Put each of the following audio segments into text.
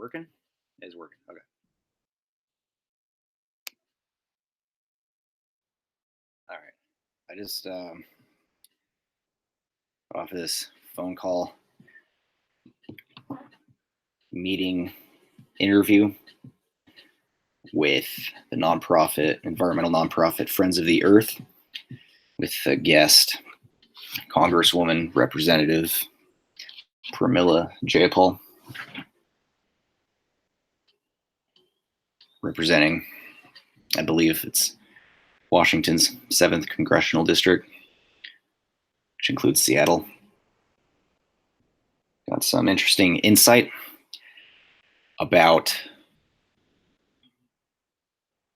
Working? It is working. Okay. All right. I just got off of this phone call meeting interview with the environmental nonprofit Friends of the Earth, with a guest, Congresswoman Representative Pramila Jayapal, representing, I believe it's Washington's 7th Congressional District, which includes Seattle. Got some interesting insight about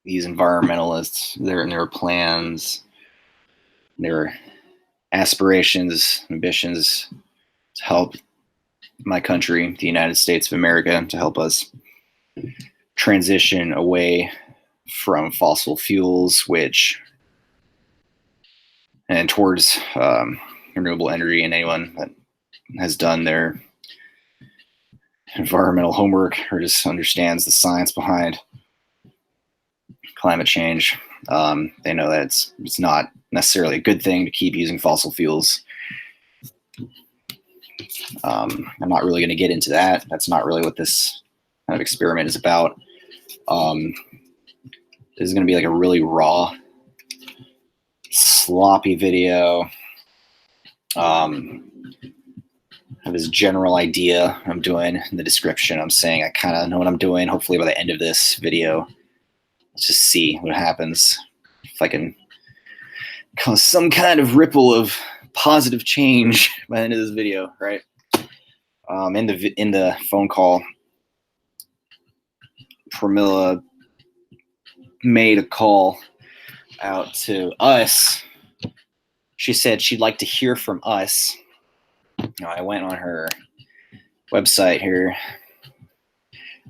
these environmentalists, their plans, their aspirations, ambitions to help my country, the United States of America, to help us transition away from fossil fuels, and towards renewable energy. And anyone that has done their environmental homework or just understands the science behind climate change, they know that it's not necessarily a good thing to keep using fossil fuels. I'm not really going to get into that. That's not really what this kind of experiment is about. This is going to be like a really raw, sloppy video. I have this general idea I'm doing in the description. I'm saying I kind of know what I'm doing. Hopefully by the end of this video, let's just see what happens. If I can cause some kind of ripple of positive change by the end of this video, right? In the phone call, Pramila made a call out to us. She said she'd like to hear from us. Now, I went on her website here.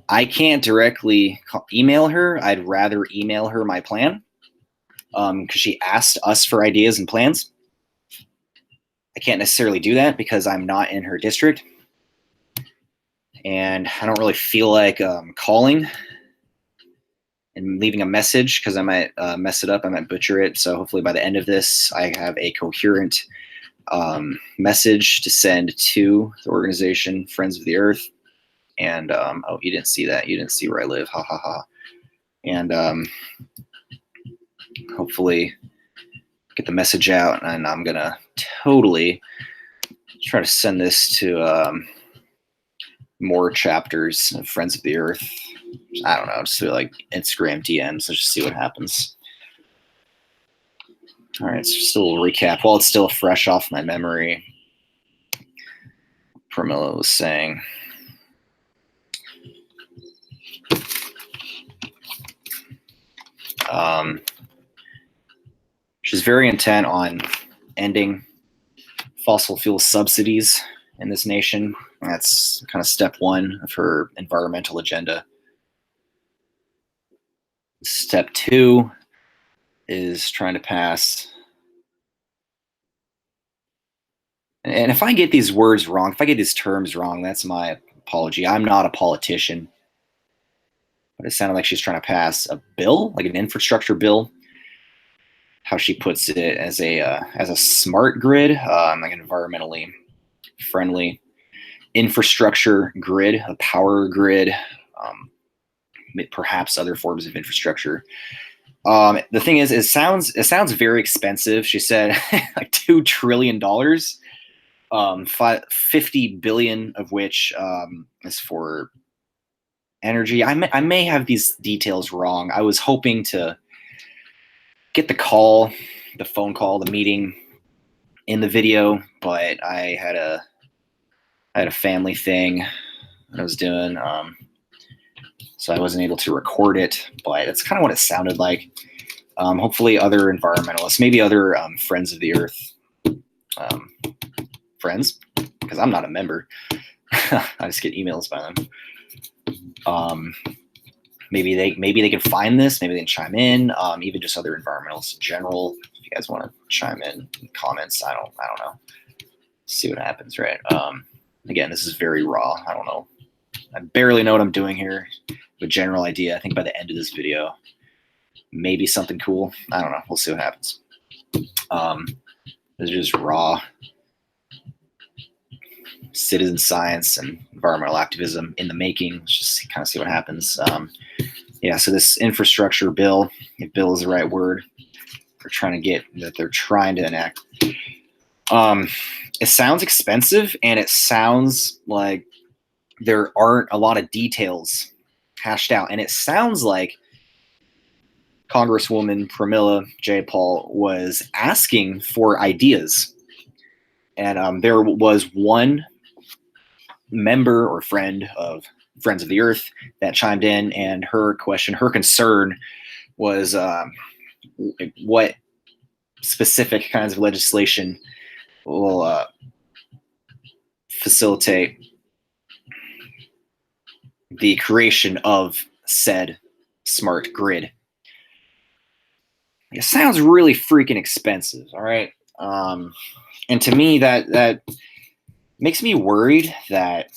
I can't directly email her. I'd rather email her my plan, because she asked us for ideas and plans. I can't necessarily do that because I'm not in her district, and I don't really feel like calling and leaving a message, because I might mess it up. I might butcher it. So hopefully by the end of this, I have a coherent message to send to the organization Friends of the Earth. And oh, you didn't see that. You didn't see where I live. Ha ha ha. And hopefully get the message out. And I'm gonna totally try to send this to more chapters of Friends of the Earth. I don't know, just do like Instagram DMs. Let's just see what happens. All right, so just a little recap. While it's still fresh off my memory, Pramila was saying, she's very intent on ending fossil fuel subsidies in this nation. That's kind of step one of her environmental agenda. Step two is trying to pass, and if I get these words wrong, if I get these terms wrong, that's my apology. I'm not a politician, but it sounded like she's trying to pass a bill, like an infrastructure bill. How she puts it, as a smart grid, like an environmentally friendly infrastructure grid, a power grid, perhaps other forms of infrastructure. The thing is, it sounds very expensive. She said like $2 trillion, 50 billion of which is for energy. I may have these details wrong. I was hoping to get the phone call, the meeting in the video, but I had a family thing that I was doing, so I wasn't able to record it, but that's kind of what it sounded like. Hopefully other environmentalists, maybe other Friends of the Earth friends, because I'm not a member. I just get emails by them. Maybe they can find this. Maybe they can chime in. Even just other environmentalists in general. If you guys want to chime in comments, I don't know. See what happens, right? Again, this is very raw. I don't know. I barely know what I'm doing here. A general idea. I think by the end of this video, maybe something cool. I don't know. We'll see what happens. It's just raw citizen science and environmental activism in the making. Let's just kind of see what happens. Yeah, so this infrastructure bill, if bill is the right word, they're trying to enact. It sounds expensive, and it sounds like there aren't a lot of details hashed out. And it sounds like Congresswoman Pramila Jayapal was asking for ideas. And there was one member or friend of Friends of the Earth that chimed in, and her concern was what specific kinds of legislation will facilitate the creation of said smart grid. It sounds really freaking expensive, all right? And to me, that makes me worried that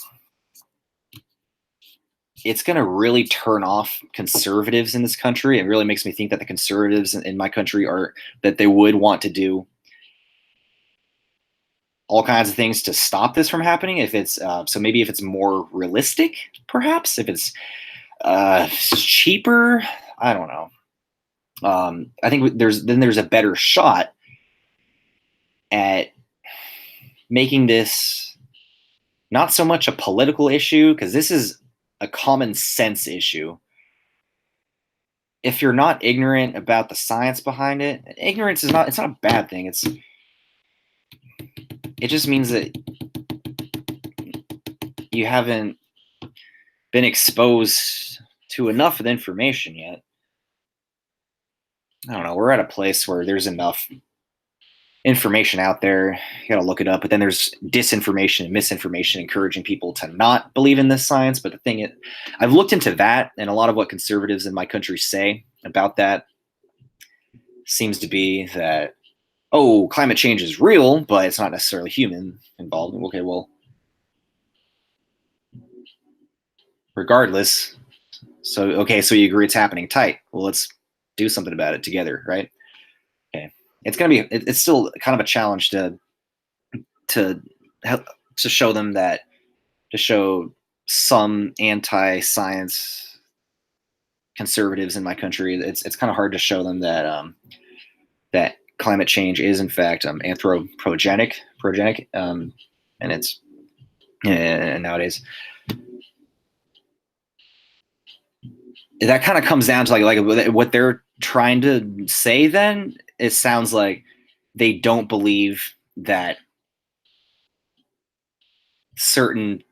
it's going to really turn off conservatives in this country. It really makes me think that the conservatives in my country they would want to do all kinds of things to stop this from happening. If it's so maybe if it's more realistic, perhaps if it's cheaper, I don't know. I think there's a better shot at making this not so much a political issue, because this is a common sense issue. If you're not ignorant about the science behind it, ignorance is it's not a bad thing. It just means that you haven't been exposed to enough of the information yet. I don't know. We're at a place where there's enough information out there. You got to look it up. But then there's disinformation and misinformation encouraging people to not believe in this science. But the thing is, I've looked into that, and a lot of what conservatives in my country say about that seems to be that, oh, climate change is real, but it's not necessarily human involved. Okay, well, regardless. So you agree it's happening. Tight. Well, let's do something about it together, right? Okay. It's still kind of a challenge to show them that, to show some anti-science conservatives in my country. It's kind of hard to show them that that climate change is in fact anthropogenic, and it's nowadays that kind of comes down to like what they're trying to say. Then it sounds like they don't believe that certain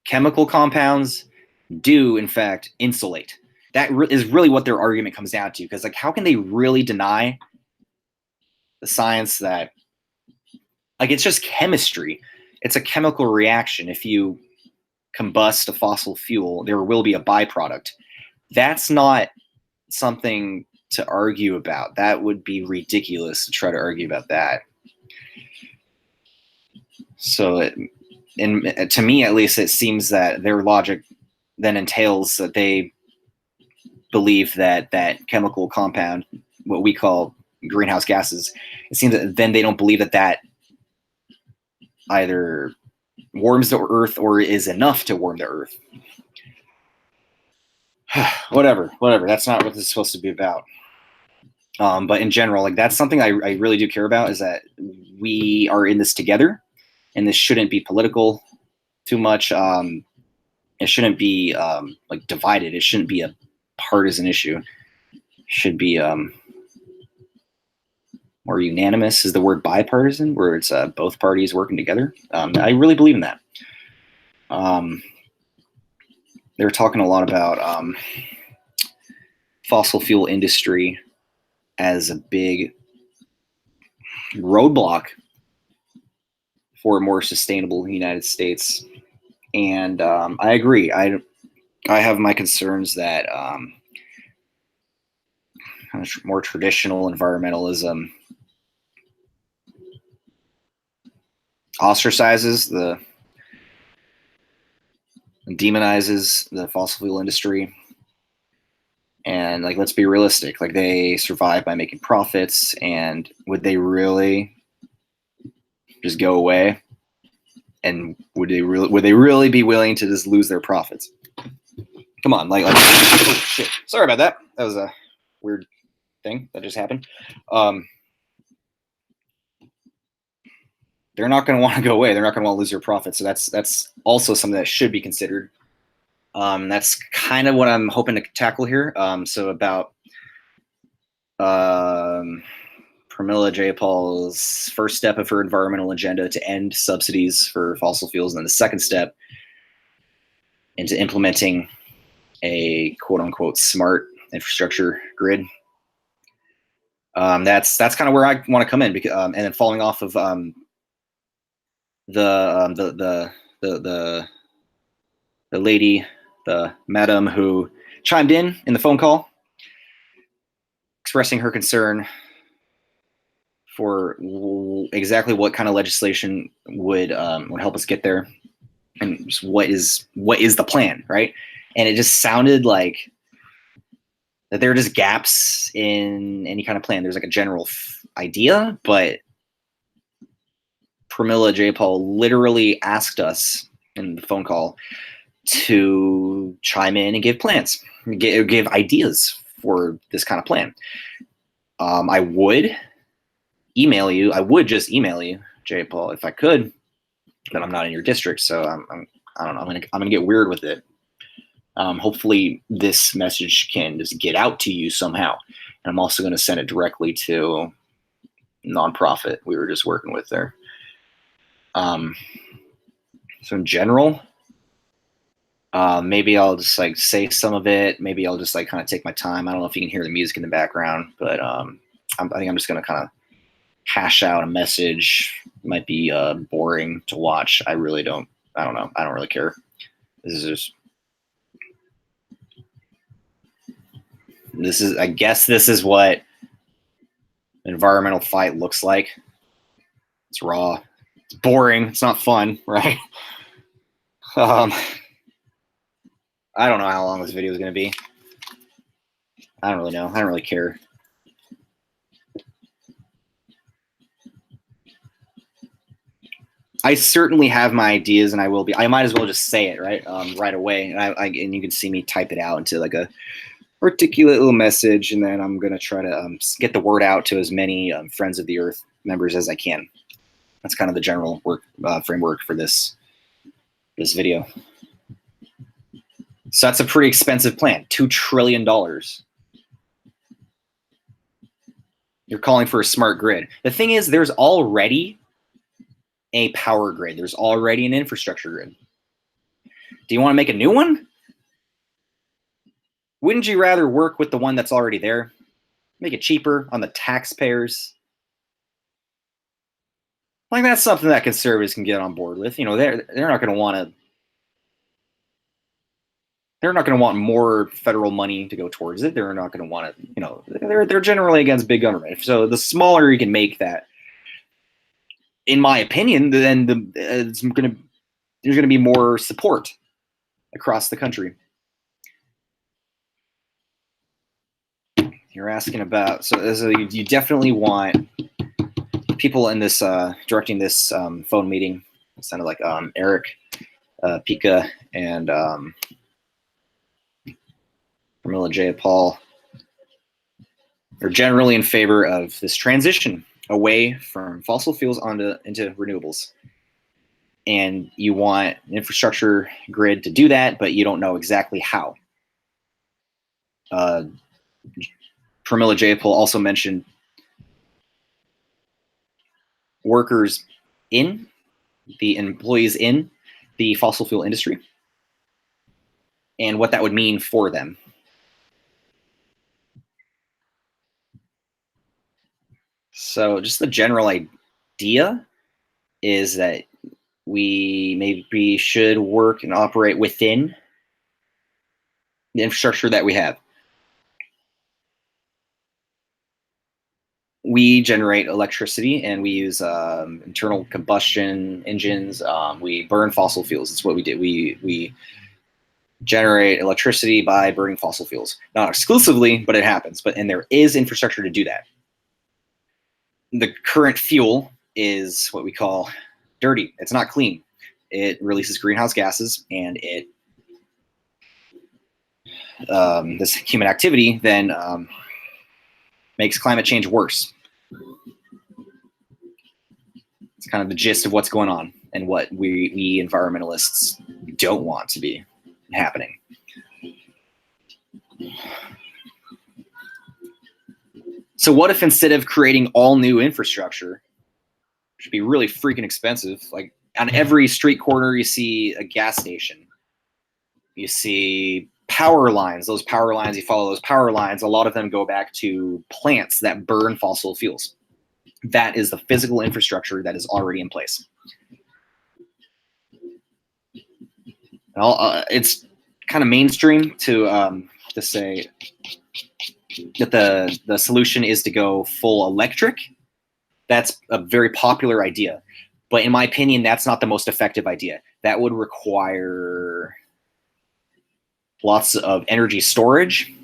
chemical compounds do in fact insulate. That is really what their argument comes down to, because like, how can they really deny the science that, like, it's just chemistry. It's a chemical reaction. If you combust a fossil fuel, there will be a byproduct. That's not something to argue about. That would be ridiculous to try to argue about that. So to me, at least, it seems that their logic then entails that they believe that that chemical compound, what we call greenhouse gases, it seems that then they don't believe that either warms the earth or is enough to warm the earth. whatever. That's not what this is supposed to be about. But in general, like, that's something I really do care about, is that we are in this together, and this shouldn't be political too much. It shouldn't be like divided. It shouldn't be a partisan issue. It should be more unanimous. Is the word bipartisan, where it's both parties working together. I really believe in that. They're talking a lot about fossil fuel industry as a big roadblock for a more sustainable United States. And I agree. I have my concerns that kind of more traditional environmentalism ostracizes demonizes the fossil fuel industry. And like, let's be realistic. Like, they survive by making profits, and would they really just go away? And would they really be willing to just lose their profits? Come on, like oh shit! Sorry about that. That was a weird thing that just happened. They're not going to want to go away. They're not going to want to lose their profits. So that's also something that should be considered. That's kind of what I'm hoping to tackle here. So about Pramila Jayapal's first step of her environmental agenda to end subsidies for fossil fuels, and then the second step into implementing a quote unquote smart infrastructure grid. That's kind of where I want to come in, because, and then following off of the lady, the madam who chimed in the phone call, expressing her concern for exactly what kind of legislation would help us get there, and what is the plan, right? And it just sounded like that there are just gaps in any kind of plan. There's like a general idea, but Pramila Jayapal literally asked us in the phone call to chime in and give plans, give ideas for this kind of plan. I would email you. I would just email you, Jayapal, if I could, but I'm not in your district, so I don't know. I'm gonna get weird with it. Hopefully, this message can just get out to you somehow. And I'm also going to send it directly to nonprofit we were just working with there. So in general, maybe I'll just like say some of it. Maybe I'll just like kind of take my time. I don't know if you can hear the music in the background, but I think I'm just going to kind of hash out a message. It might be boring to watch. I don't know. I don't really care. I guess this is what an environmental fight looks like. It's raw. It's boring. It's not fun, right? I don't know how long this video is going to be. I don't really know. I don't really care. I certainly have my ideas, and I might as well just say it right away. And you can see me type it out into like a articulate little message, and then I'm going to try to get the word out to as many Friends of the Earth members as I can. That's kind of the general framework for this video. So that's a pretty expensive plan, $2 trillion. You're calling for a smart grid. The thing is, there's already a power grid. There's already an infrastructure grid. Do you want to make a new one? Wouldn't you rather work with the one that's already there? Make it cheaper on the taxpayers? Like, that's something that conservatives can get on board with. You know, they're not going to want to. They're not going to want more federal money to go towards it. They're not going to want to. You know, they're generally against big government. So the smaller you can make that, in my opinion, then there's going to be more support across the country. You're asking about, so you definitely want people in this directing this phone meeting. It sounded like Eric, Pika, and Pramila Jayapal are generally in favor of this transition away from fossil fuels into renewables. And you want an infrastructure grid to do that, but you don't know exactly how. Pramila Jayapal also mentioned employees in the fossil fuel industry and what that would mean for them. So just the general idea is that we maybe should work and operate within the infrastructure that we have. We generate electricity, and we use internal combustion engines. We burn fossil fuels. That's what we do. We generate electricity by burning fossil fuels. Not exclusively, but it happens. And there is infrastructure to do that. The current fuel is what we call dirty. It's not clean. It releases greenhouse gases, and this human activity then makes climate change worse. It's kind of the gist of what's going on and what we environmentalists don't want to be happening. So what if instead of creating all new infrastructure, which would be really freaking expensive, like on every street corner you see a gas station, you see power lines, those power lines, you follow those power lines, a lot of them go back to plants that burn fossil fuels. That is the physical infrastructure that is already in place. It's kind of mainstream to say that the solution is to go full electric. That's a very popular idea. But in my opinion, that's not the most effective idea. That would require lots of energy storage,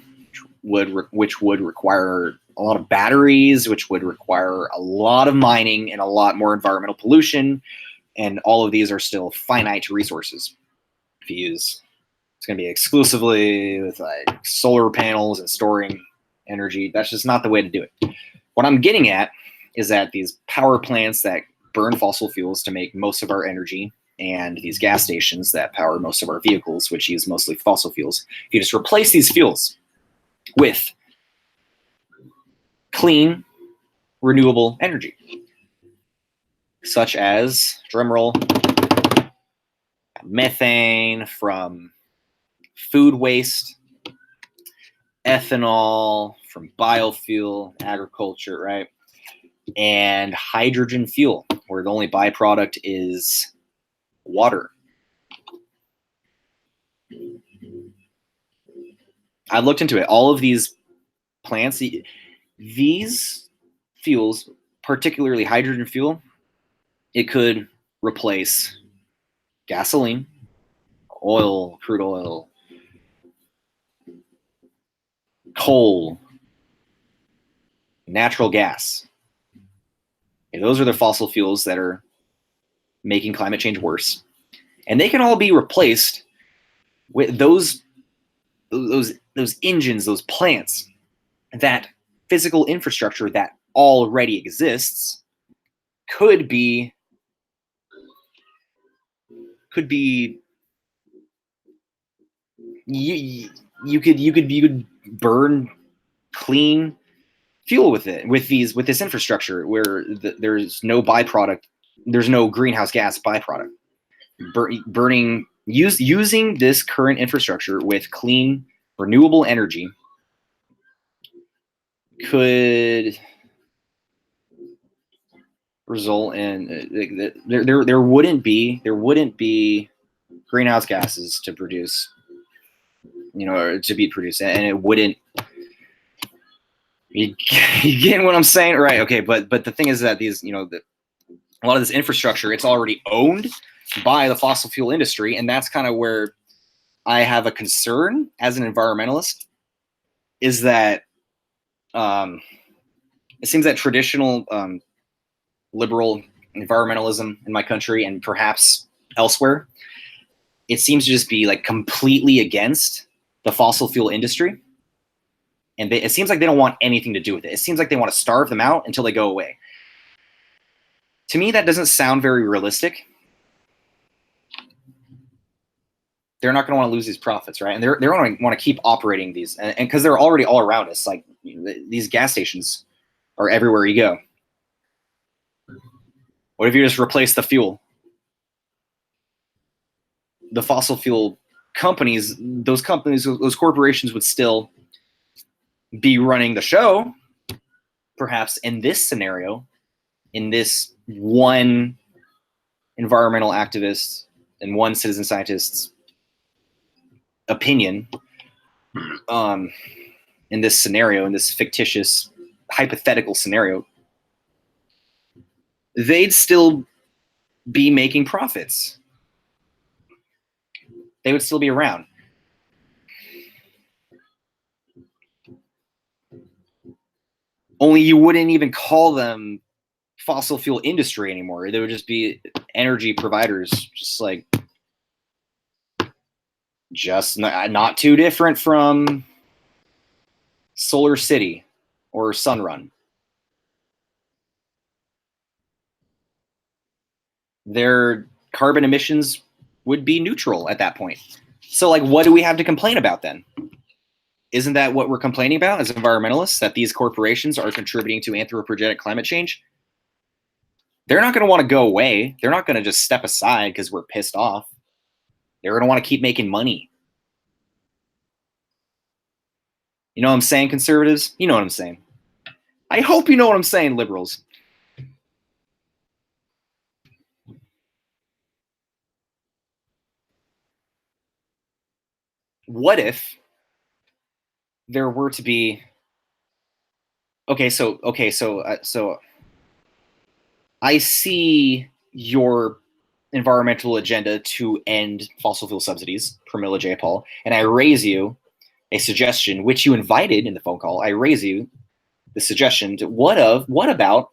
which would require a lot of batteries, which would require a lot of mining and a lot more environmental pollution. And all of these are still finite resources. If you use, it's going to be exclusively with like solar panels and storing energy. That's just not the way to do it. What I'm getting at is that these power plants that burn fossil fuels to make most of our energy, and these gas stations that power most of our vehicles, which use mostly fossil fuels, if you just replace these fuels with clean, renewable energy, such as, drumroll, methane from food waste, ethanol from biofuel, agriculture, right? And hydrogen fuel, where the only byproduct is water. I looked into it. All of these plants, these fuels, particularly hydrogen fuel, it could replace gasoline, oil, crude oil, coal, natural gas. And those are the fossil fuels that are making climate change worse. And they can all be replaced with those engines, those plants, that physical infrastructure that already exists could be you could burn clean fuel with it, with this infrastructure where there's no byproduct, there's no greenhouse gas byproduct. Using this current infrastructure with clean renewable energy could result in there wouldn't be greenhouse gases to produce, or to be produced, and it wouldn't. You get what I'm saying, right? Okay, but the thing is that these, a lot of this infrastructure, it's already owned by the fossil fuel industry, and that's kind of where I have a concern as an environmentalist. Is that it seems that traditional liberal environmentalism in my country and perhaps elsewhere, it seems to just be like completely against the fossil fuel industry. And it seems like they don't want anything to do with it. It seems like they want to starve them out until they go away. To me, that doesn't sound very realistic. They're not going to want to lose these profits, right? And they're going to want to keep operating these, and because they're already all around us. Like, these gas stations are everywhere you go. What if you just replace the fuel? The fossil fuel companies, those corporations would still be running the show, perhaps in this scenario, in this one environmental activist and one citizen scientist's opinion, in this scenario, in this fictitious hypothetical scenario, they'd still be making profits. They would still be around. Only you wouldn't even call them fossil fuel industry anymore. They would just be energy providers, just not too different from Solar City or Sunrun. Their carbon emissions would be neutral at that point. So, like, what do we have to complain about then? Isn't that what we're complaining about as environmentalists, that these corporations are contributing to anthropogenic climate change? They're not going to want to go away. They're not going to just step aside because we're pissed off. They're going to want to keep making money. You know what I'm saying, conservatives? You know what I'm saying. I hope you know what I'm saying, liberals. What if there were to be so I see your environmental agenda to end fossil fuel subsidies, Pramila Jayapal, and I raise you a suggestion, which you invited in the phone call. I raise you the suggestion to what about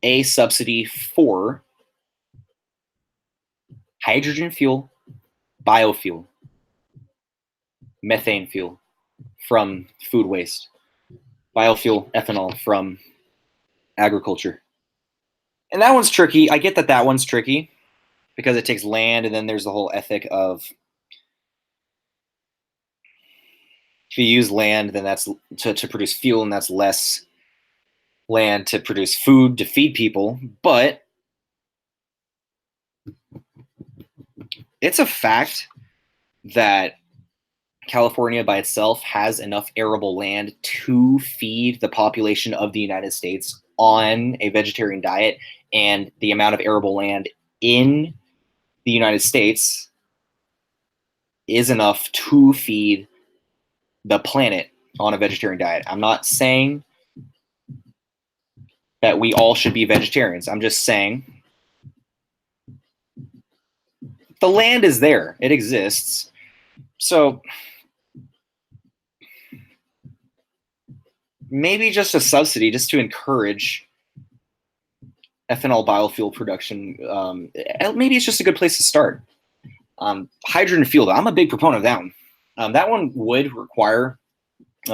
a subsidy for hydrogen fuel, biofuel, methane fuel from food waste, biofuel, ethanol from agriculture. And that one's tricky. I get that one's tricky because it takes land, and then there's the whole ethic of if you use land, then that's to produce fuel, and that's less land to produce food to feed people. But it's a fact that California by itself has enough arable land to feed the population of the United States on a vegetarian diet, and the amount of arable land in the United States is enough to feed the planet on a vegetarian diet. I'm not saying that we all should be vegetarians. I'm just saying the land is there. It exists. So maybe just a subsidy just to encourage ethanol biofuel production. Maybe it's just a good place to start. Hydrogen fuel, I'm a big proponent of that one. That one would require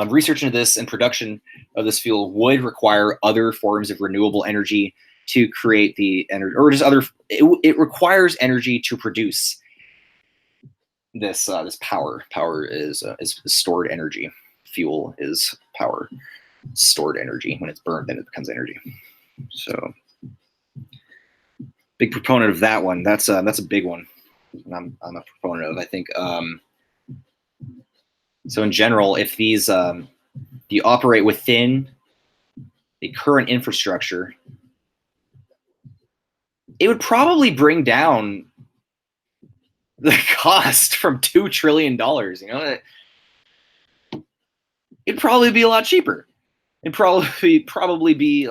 research into this, and production of this fuel would require other forms of renewable energy to create the energy, or just other. It requires energy to produce this power. Power is stored energy. Fuel is power, stored energy. When it's burned, then it becomes energy. So, big proponent of that one. That's a big one. And I'm a proponent of. I think. So in general, if these you operate within the current infrastructure, it would probably bring down the cost from $2 trillion. You know, it'd probably be a lot cheaper. It'd probably be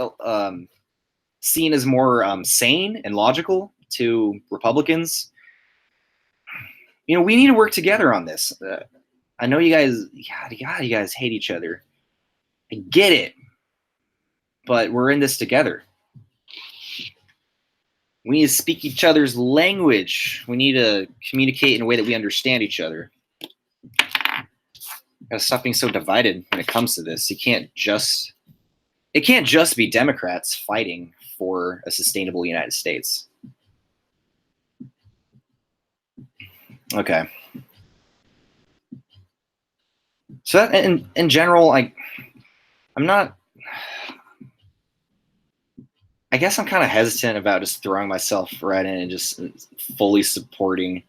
seen as more sane and logical to Republicans. You know, we need to work together on this. I know you guys, you guys hate each other. I get it, but we're in this together. We need to speak each other's language. We need to communicate in a way that we understand each other. Gotta stop being so divided when it comes to this. It can't just be Democrats fighting for a sustainable United States. Okay. So that, in general, I'm not. I guess I'm kind of hesitant about just throwing myself right in and just fully supporting,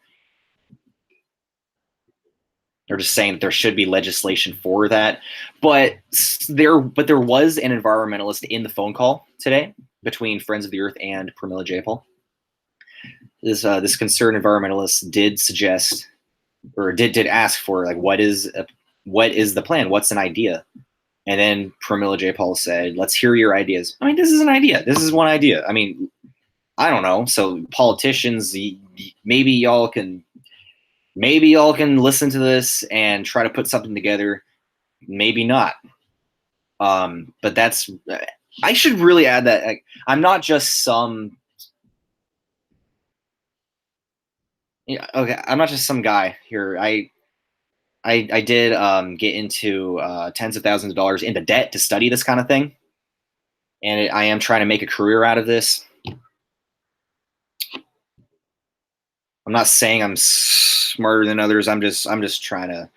or just saying that there should be legislation for that. But there was an environmentalist in the phone call today between Friends of the Earth and Pramila Jayapal. This concerned environmentalist did suggest, or did ask for, like, what is the plan? What's an idea? And then Pramila Jayapal said, let's hear your ideas. I mean, this is an idea. This is one idea. I mean, I don't know. So politicians, maybe y'all can listen to this and try to put something together. Maybe not. But that's I should really add that I'm not just some yeah, okay, I'm not just some guy here. I did get into tens of thousands of dollars into debt to study this kind of thing, and I am trying to make a career out of this. I'm not saying I'm smarter than others. I'm just trying to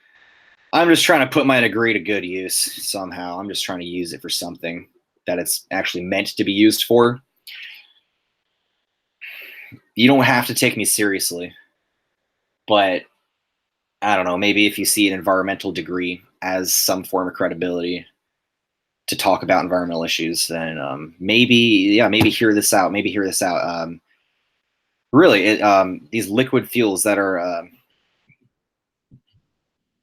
put my degree to good use somehow. I'm just trying to use it for something that it's actually meant to be used for. You don't have to take me seriously, but I don't know, maybe if you see an environmental degree as some form of credibility to talk about environmental issues, then maybe hear this out. Maybe hear this out. Really, these liquid fuels that are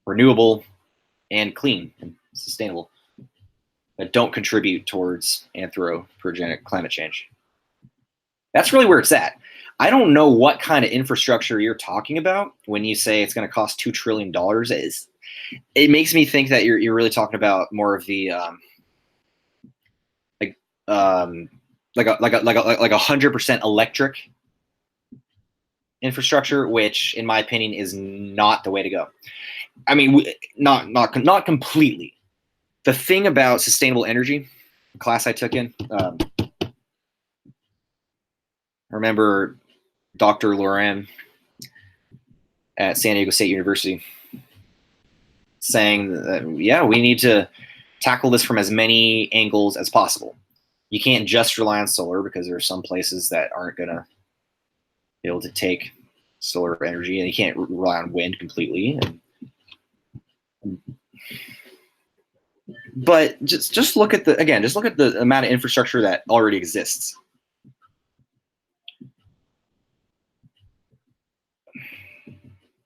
renewable and clean and sustainable that don't contribute towards anthropogenic climate change. That's really where it's at. I don't know what kind of infrastructure you're talking about when you say it's going to cost $2 trillion. It makes me think that you're really talking about more of the um, like a 100% electric infrastructure, which in my opinion is not the way to go. I mean, not completely. The thing about sustainable energy, class I took in, I remember Dr. Loran at San Diego State University saying that, yeah, we need to tackle this from as many angles as possible. You can't just rely on solar because there are some places that aren't going to be able to take solar energy, and you can't rely on wind completely. But just look at the amount of infrastructure that already exists.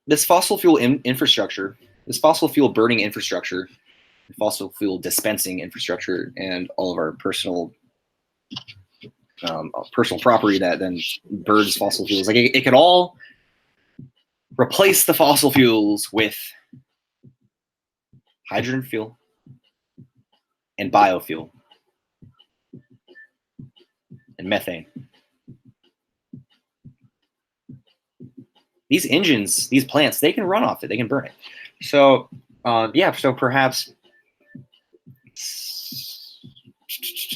This fossil fuel infrastructure, this fossil fuel burning infrastructure, fossil fuel dispensing infrastructure, and all of our personal property that then burns fossil fuels, like it could all replace the fossil fuels with hydrogen fuel and biofuel and methane. These engines, these plants, they can run off it. They can burn it. So, so perhaps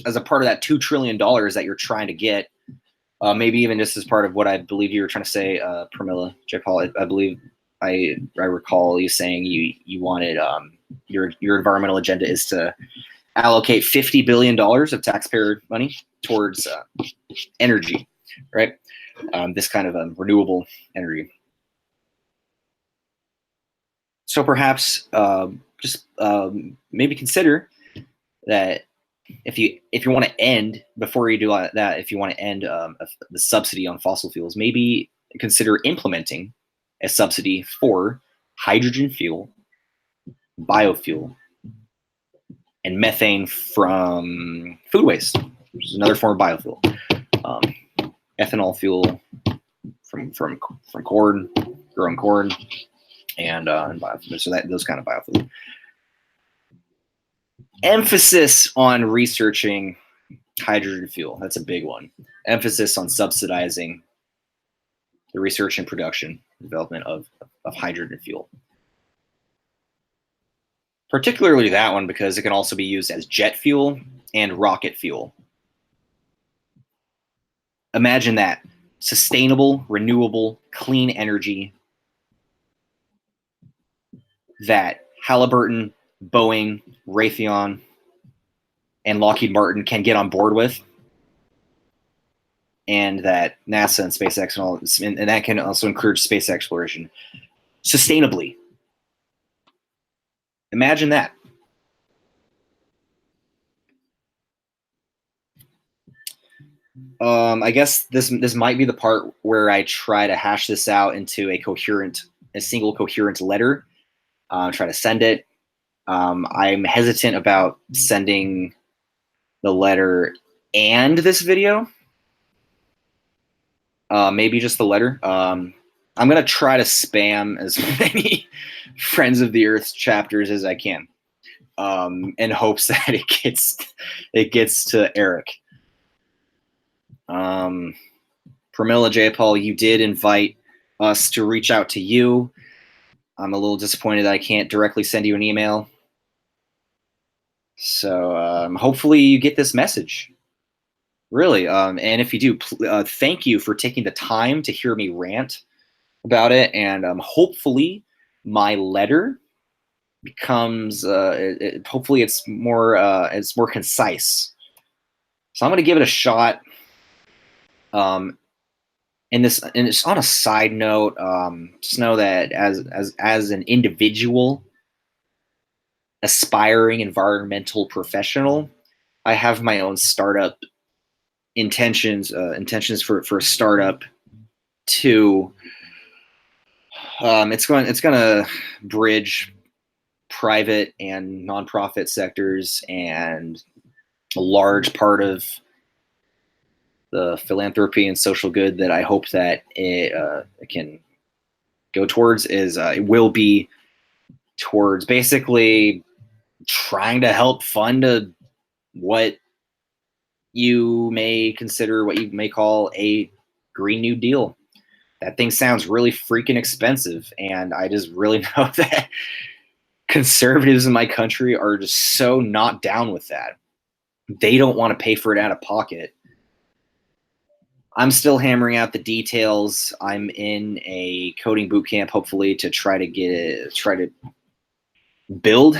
as a part of that $2 trillion that you're trying to get, maybe even just as part of what I believe you were trying to say, Pramila, Jayapal, I believe I recall you saying you wanted your environmental agenda is to allocate $50 billion of taxpayer money towards energy, right? This kind of renewable energy. So perhaps maybe consider that if you want to end before you do that, if you want to end the subsidy on fossil fuels, maybe consider implementing a subsidy for hydrogen fuel, biofuel, and methane from food waste, which is another form of biofuel. Ethanol fuel from corn, grown corn, and biofuel. So those kind of biofuel. Emphasis on researching hydrogen fuel. That's a big one. Emphasis on subsidizing the research and production, development of hydrogen fuel. Particularly that one because it can also be used as jet fuel and rocket fuel. Imagine that. Sustainable, renewable, clean energy that Halliburton, Boeing, Raytheon, and Lockheed Martin can get on board with, and that NASA and SpaceX and all, and that can also encourage space exploration sustainably. Imagine that. I guess this might be the part where I try to hash this out into a single coherent letter. Try to send it. I'm hesitant about sending the letter and this video. Maybe just the letter. I'm gonna try to spam as many Friends of the Earth chapters as I can. in hopes that it gets to Eric. Pramila, Jayapal, you did invite us to reach out to you. I'm a little disappointed that I can't directly send you an email. So hopefully you get this message. Really. And if you do, thank you for taking the time to hear me rant about it. And hopefully my letter becomes, hopefully it's more concise. So I'm going to give it a shot. And it's on a side note, just know that as an individual, aspiring environmental professional, I have my own startup intentions for a startup to it's going to bridge private and nonprofit sectors, and a large part of the philanthropy and social good that I hope that it can go towards is it will be towards basically trying to help fund what you may consider, what you may call a Green New Deal. That thing sounds really freaking expensive, and I just really know that conservatives in my country are just so not down with that. They don't want to pay for it out of pocket. I'm still hammering out the details. I'm in a coding boot camp, hopefully, to try to build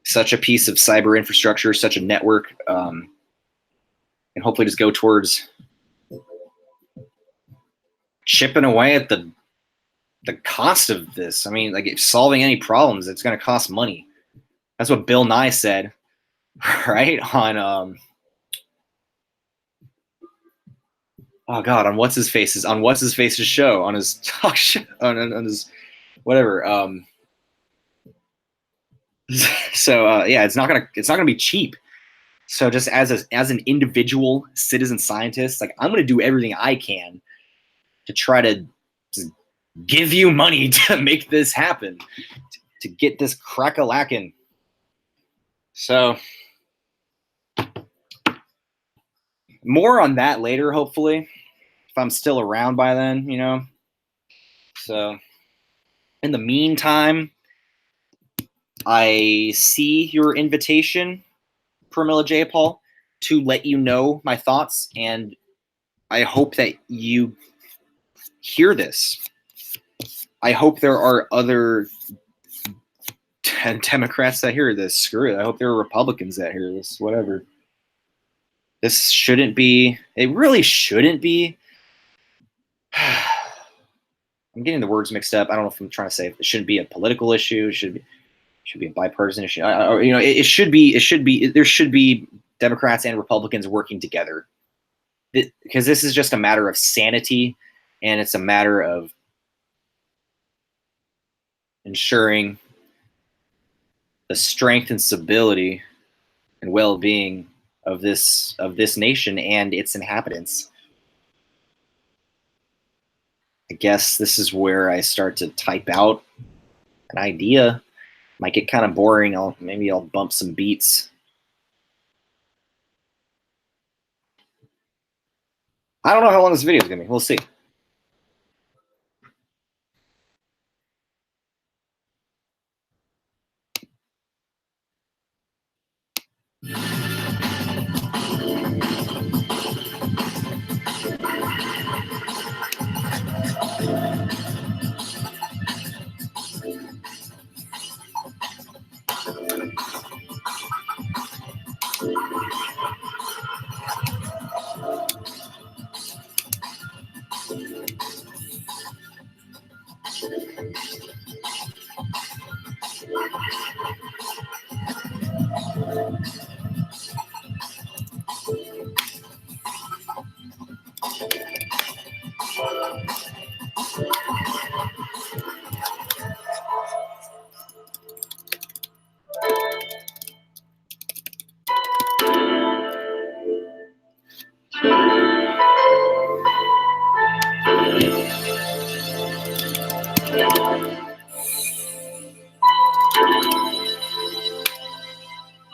such a piece of cyber infrastructure, such a network, and hopefully just go towards chipping away at the cost of this. I mean, like, if solving any problems, it's going to cost money. That's what Bill Nye said, right? On oh god, on what's his face's show, on his talk show, on his whatever. So yeah, it's not gonna be cheap. So just as an individual citizen scientist, like, I'm gonna do everything I can to try to give you money to make this happen, to get this crack-a-lackin'. So more on that later, hopefully, if I'm still around by then, you know. So in the meantime, I see your invitation, Pramila Jayapal, to let you know my thoughts, and I hope that you hear this. I hope there are other Democrats that hear this. Screw it. I hope there are Republicans that hear this. Whatever. This shouldn't be. It really shouldn't be. I'm getting the words mixed up. I don't know if I'm trying to say it shouldn't be a political issue. It should be a bipartisan issue. You know, it should be. There should be Democrats and Republicans working together, because this is just a matter of sanity, and it's a matter of ensuring the strength and stability and well-being of this nation and its inhabitants. I guess this is where I start to type out an idea. Might get kind of boring. Maybe I'll bump some beats. I don't know how long this video is gonna be. We'll see.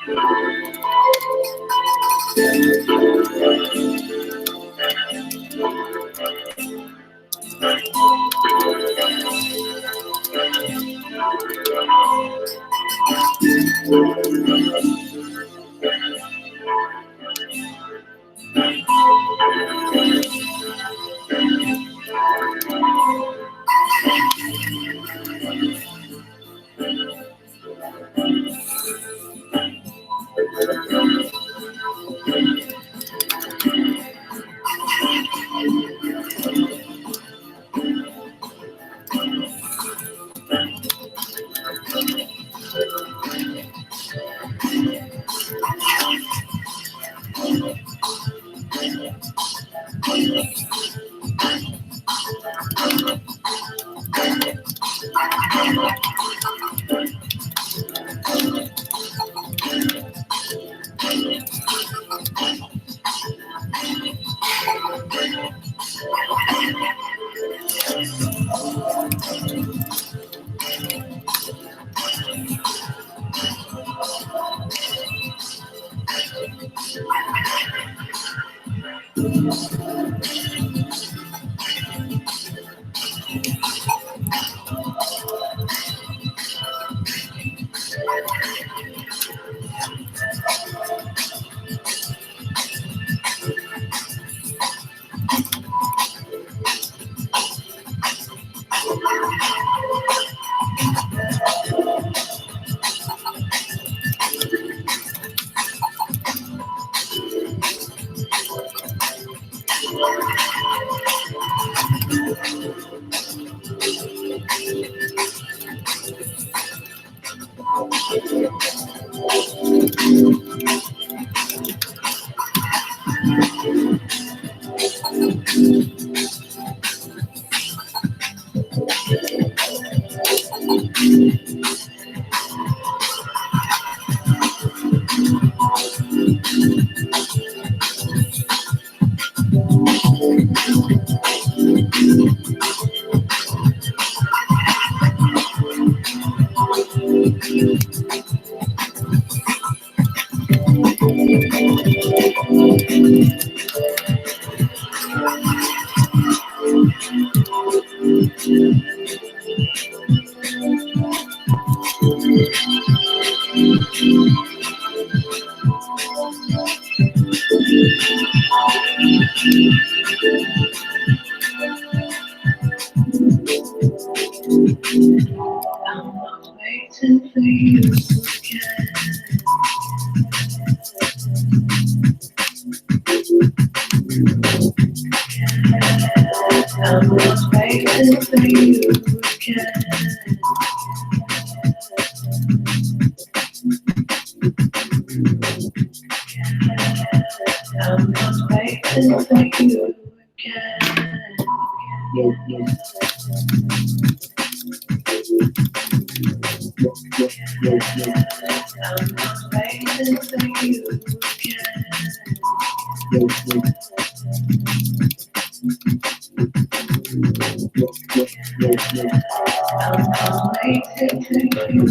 waiting for you again. I'm not waiting for you again. I'm not waiting for you again. I'm not waiting for you again. I'm not waiting for you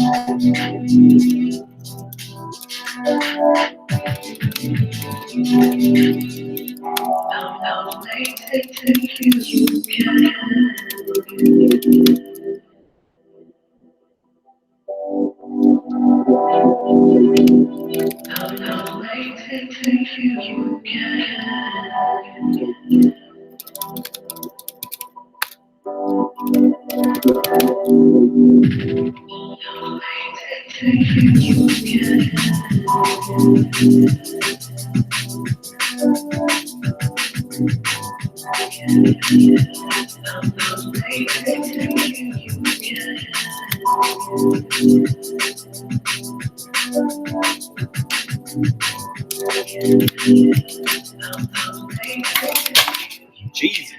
I'll make it you can. I'll make it you can. Jesus.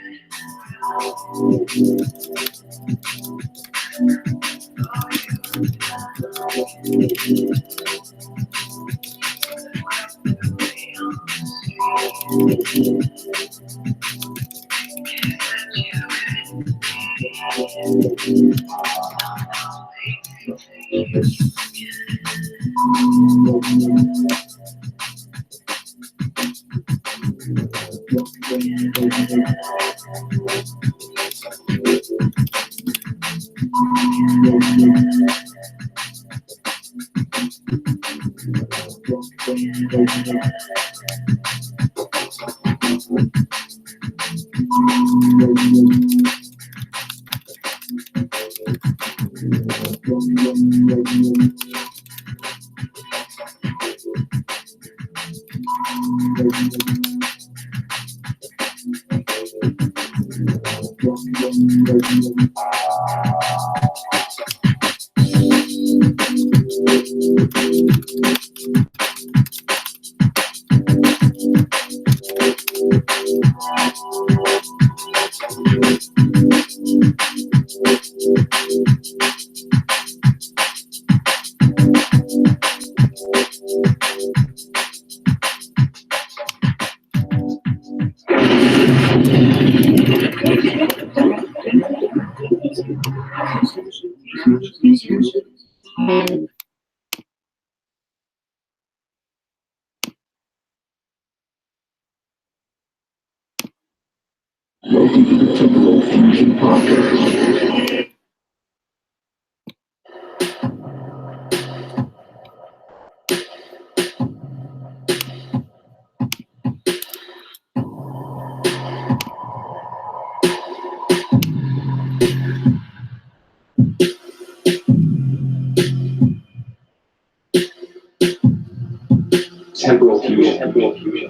Temporal fusion.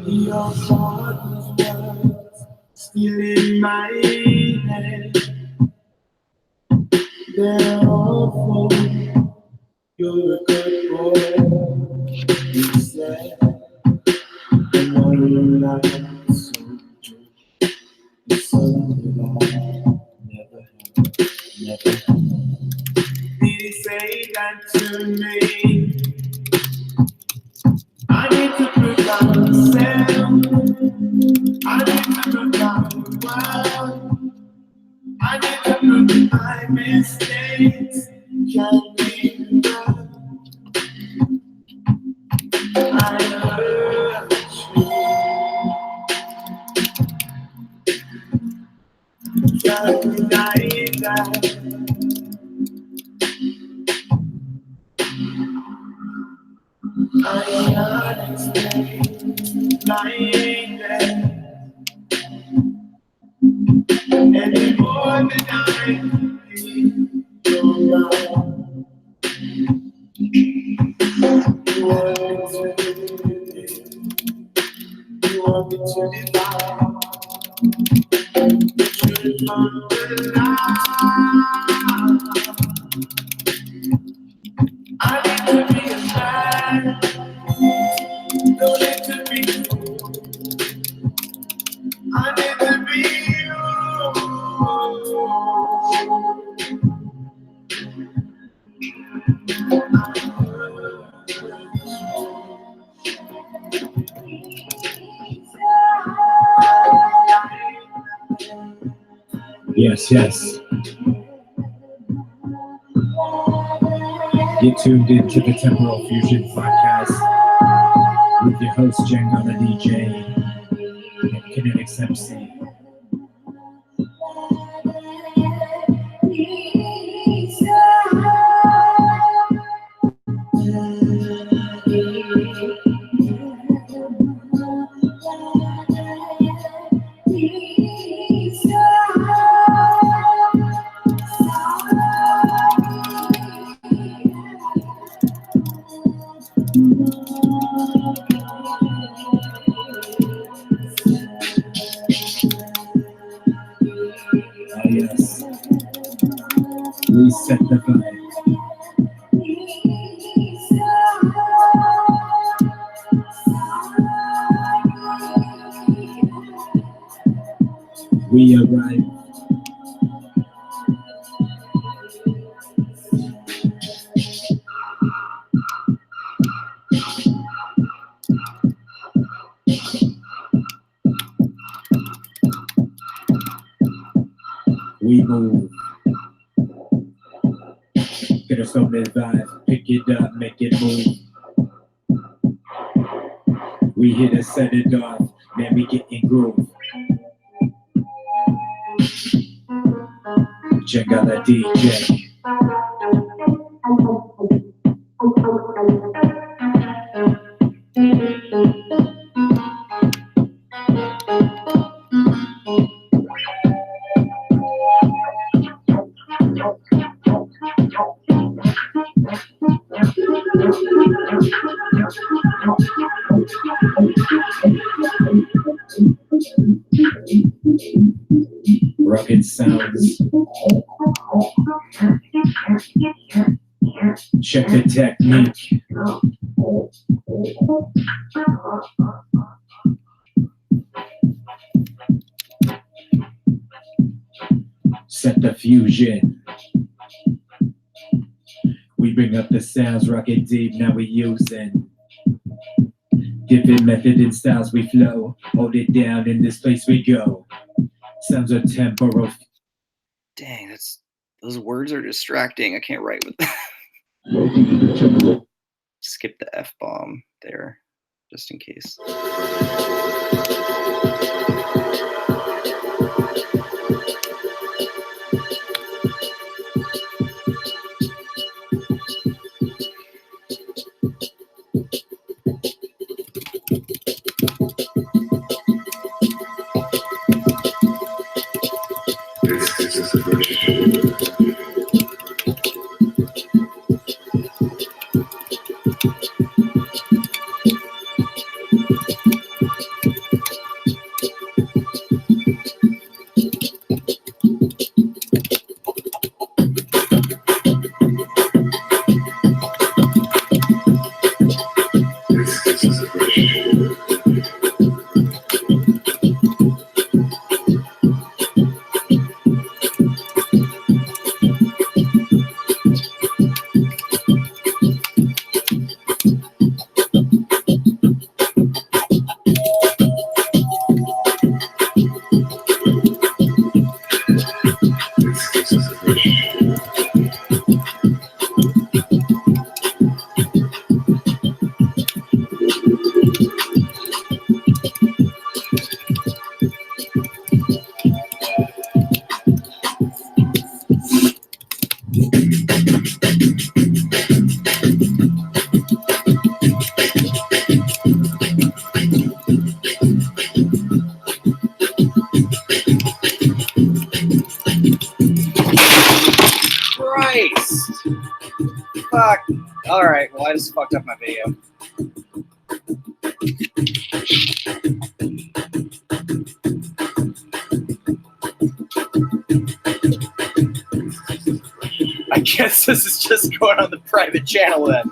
Your thoughts were still in my head. They're awful. You're a good boy. You said, I know you like the soldier. It's something I never had. Did he say that to me? I need to prove myself. I need to prove my world. I need to prove my mistakes can't be done. I hurt you. Can't deny that. I can't explain lying there any more than I need your love. You want me to divide the truth from the lie. I need to be a man, don't need to be fool. I need to be you. Yes. Get tuned into the Temporal Fusion podcast with your host, Jayapal DJ and Kinetics MC. Oh yes, we set the vibe. We arrive. We move. Get us on that vibe. Pick it up, make it move. We here to set it off. Man, we get in groove. Check out that DJ. Rugged sounds. Check the technique. Set the fusion. We bring up the sounds, rock it deep, now we using different method and styles we flow. Hold it down, in this place we go. Sounds are temporal. Dang, those words are distracting. I can't write with that. Skip the F-bomb there, just in case. Fuck. Alright, well I just fucked up my video. I guess this is just going on the private channel then.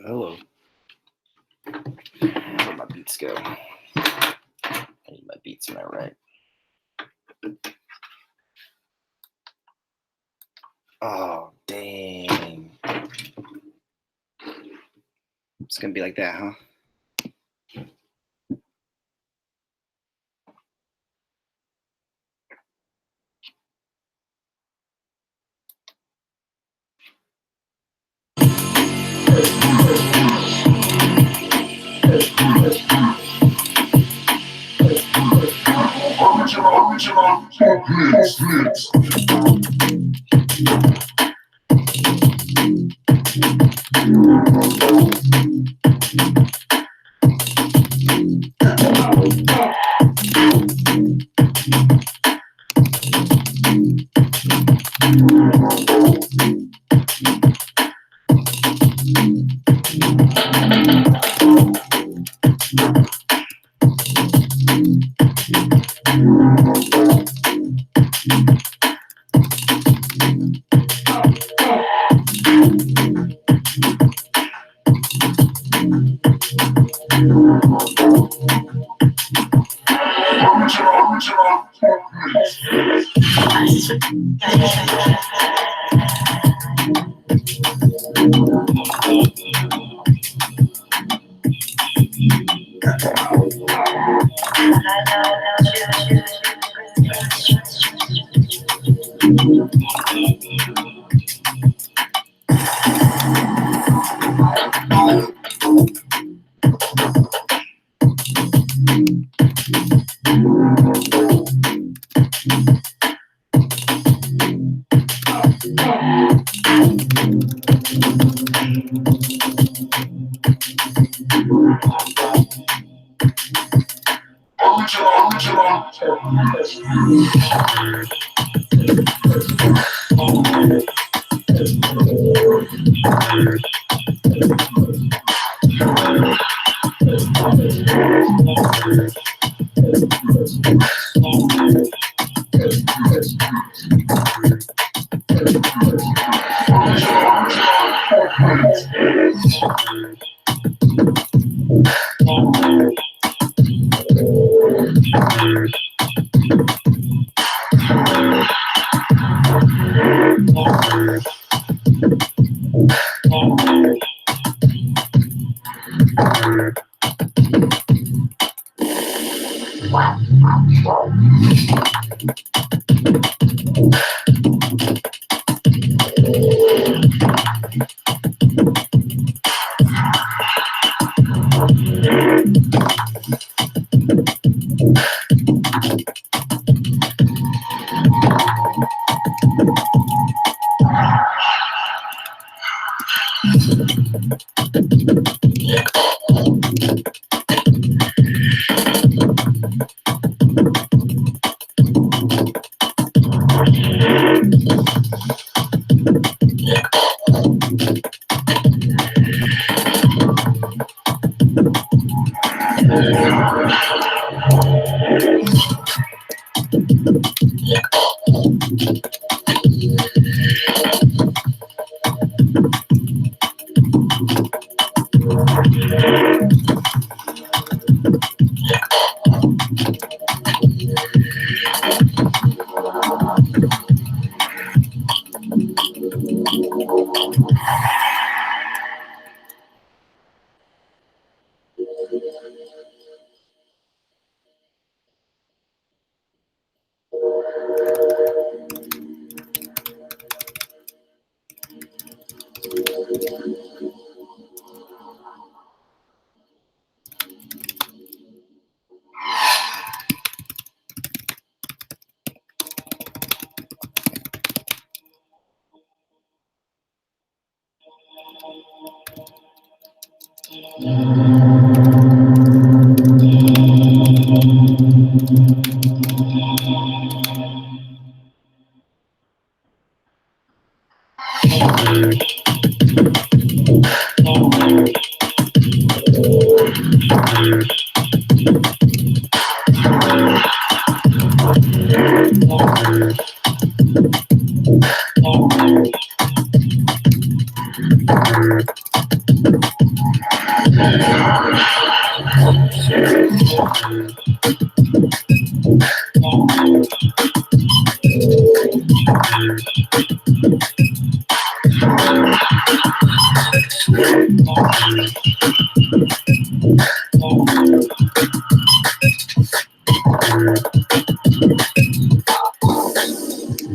Hello. Where'd my beats go? I need my beats, am I right? Oh, dang. It's gonna be like that, huh? Original mix.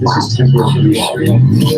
This is temporary stream.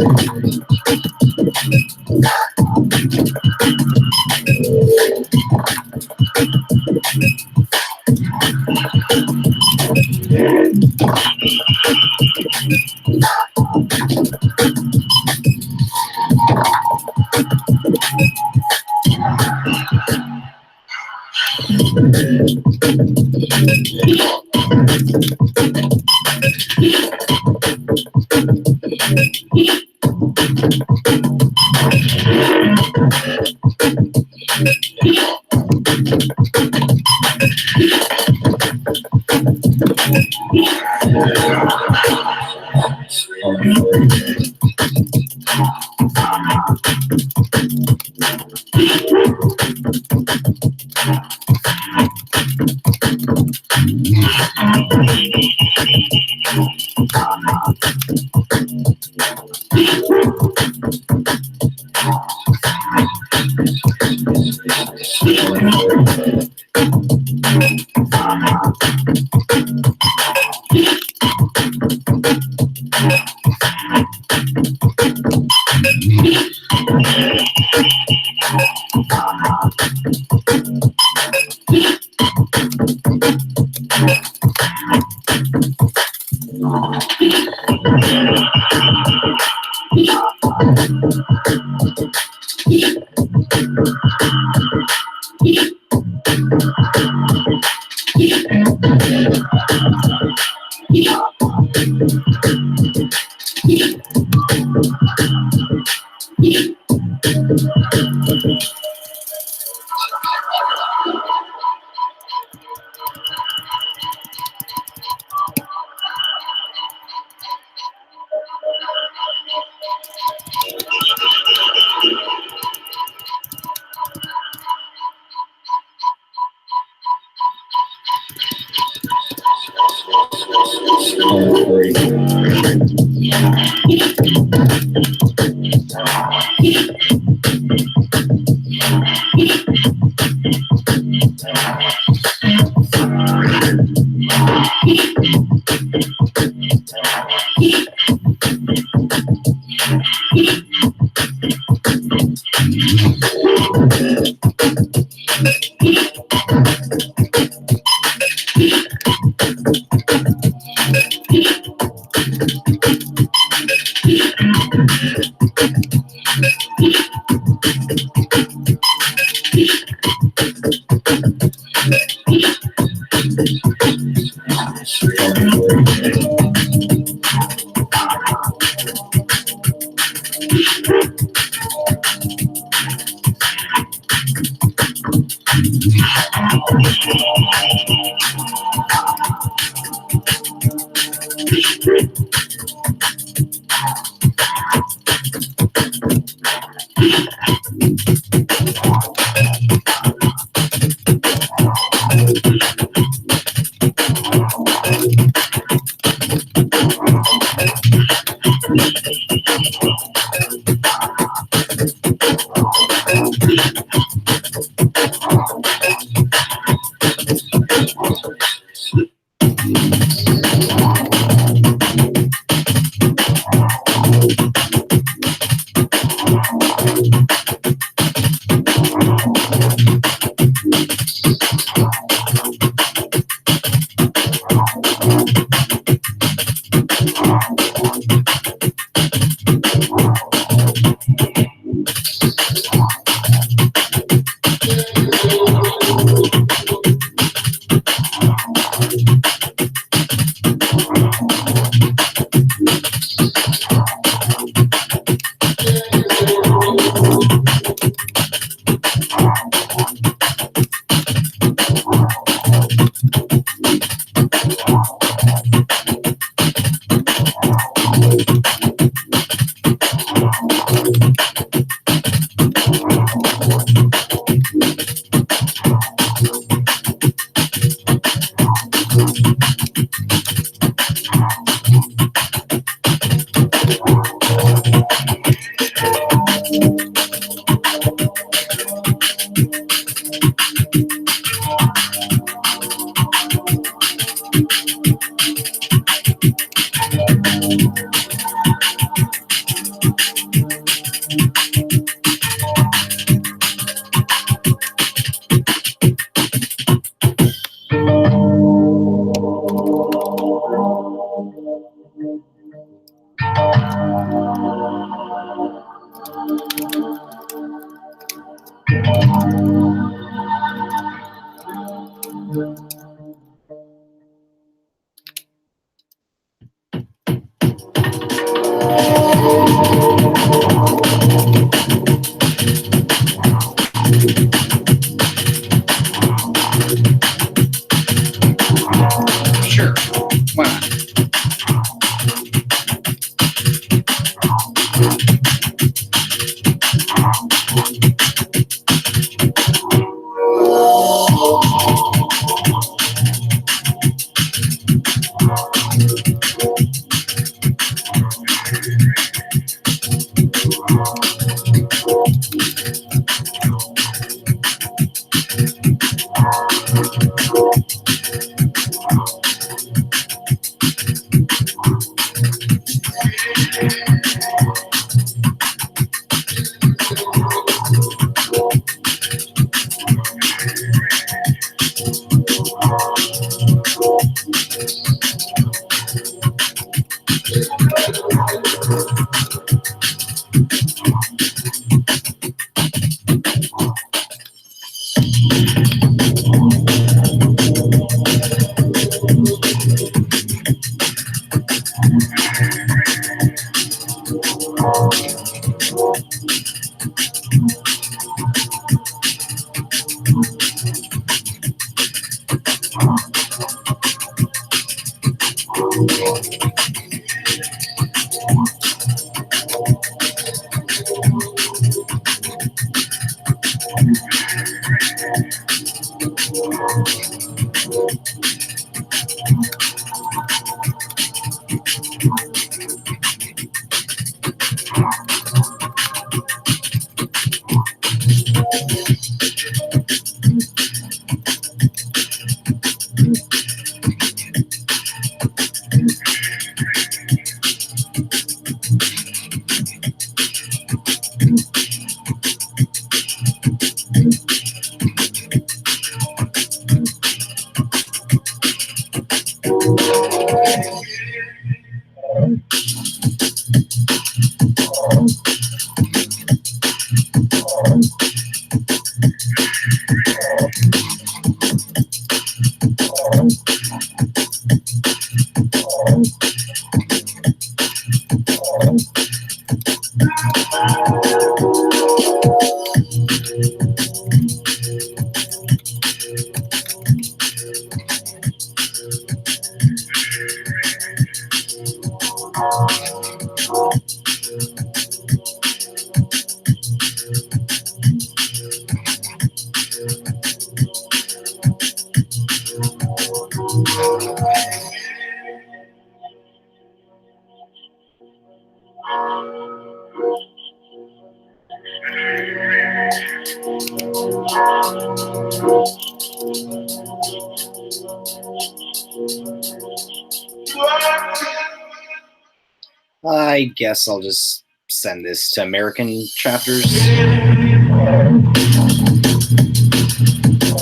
I guess I'll just send this to American chapters.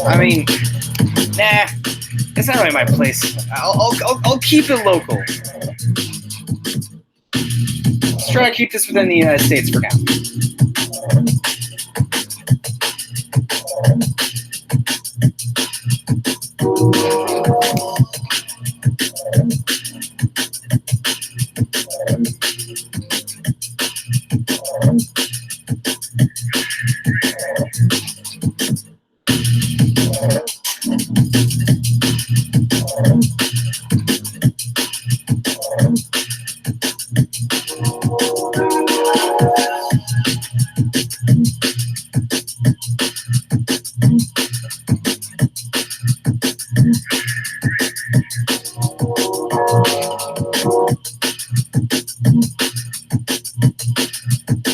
I mean, nah, it's not really my place. I'll keep it local. Let's try to keep this within the United States for now.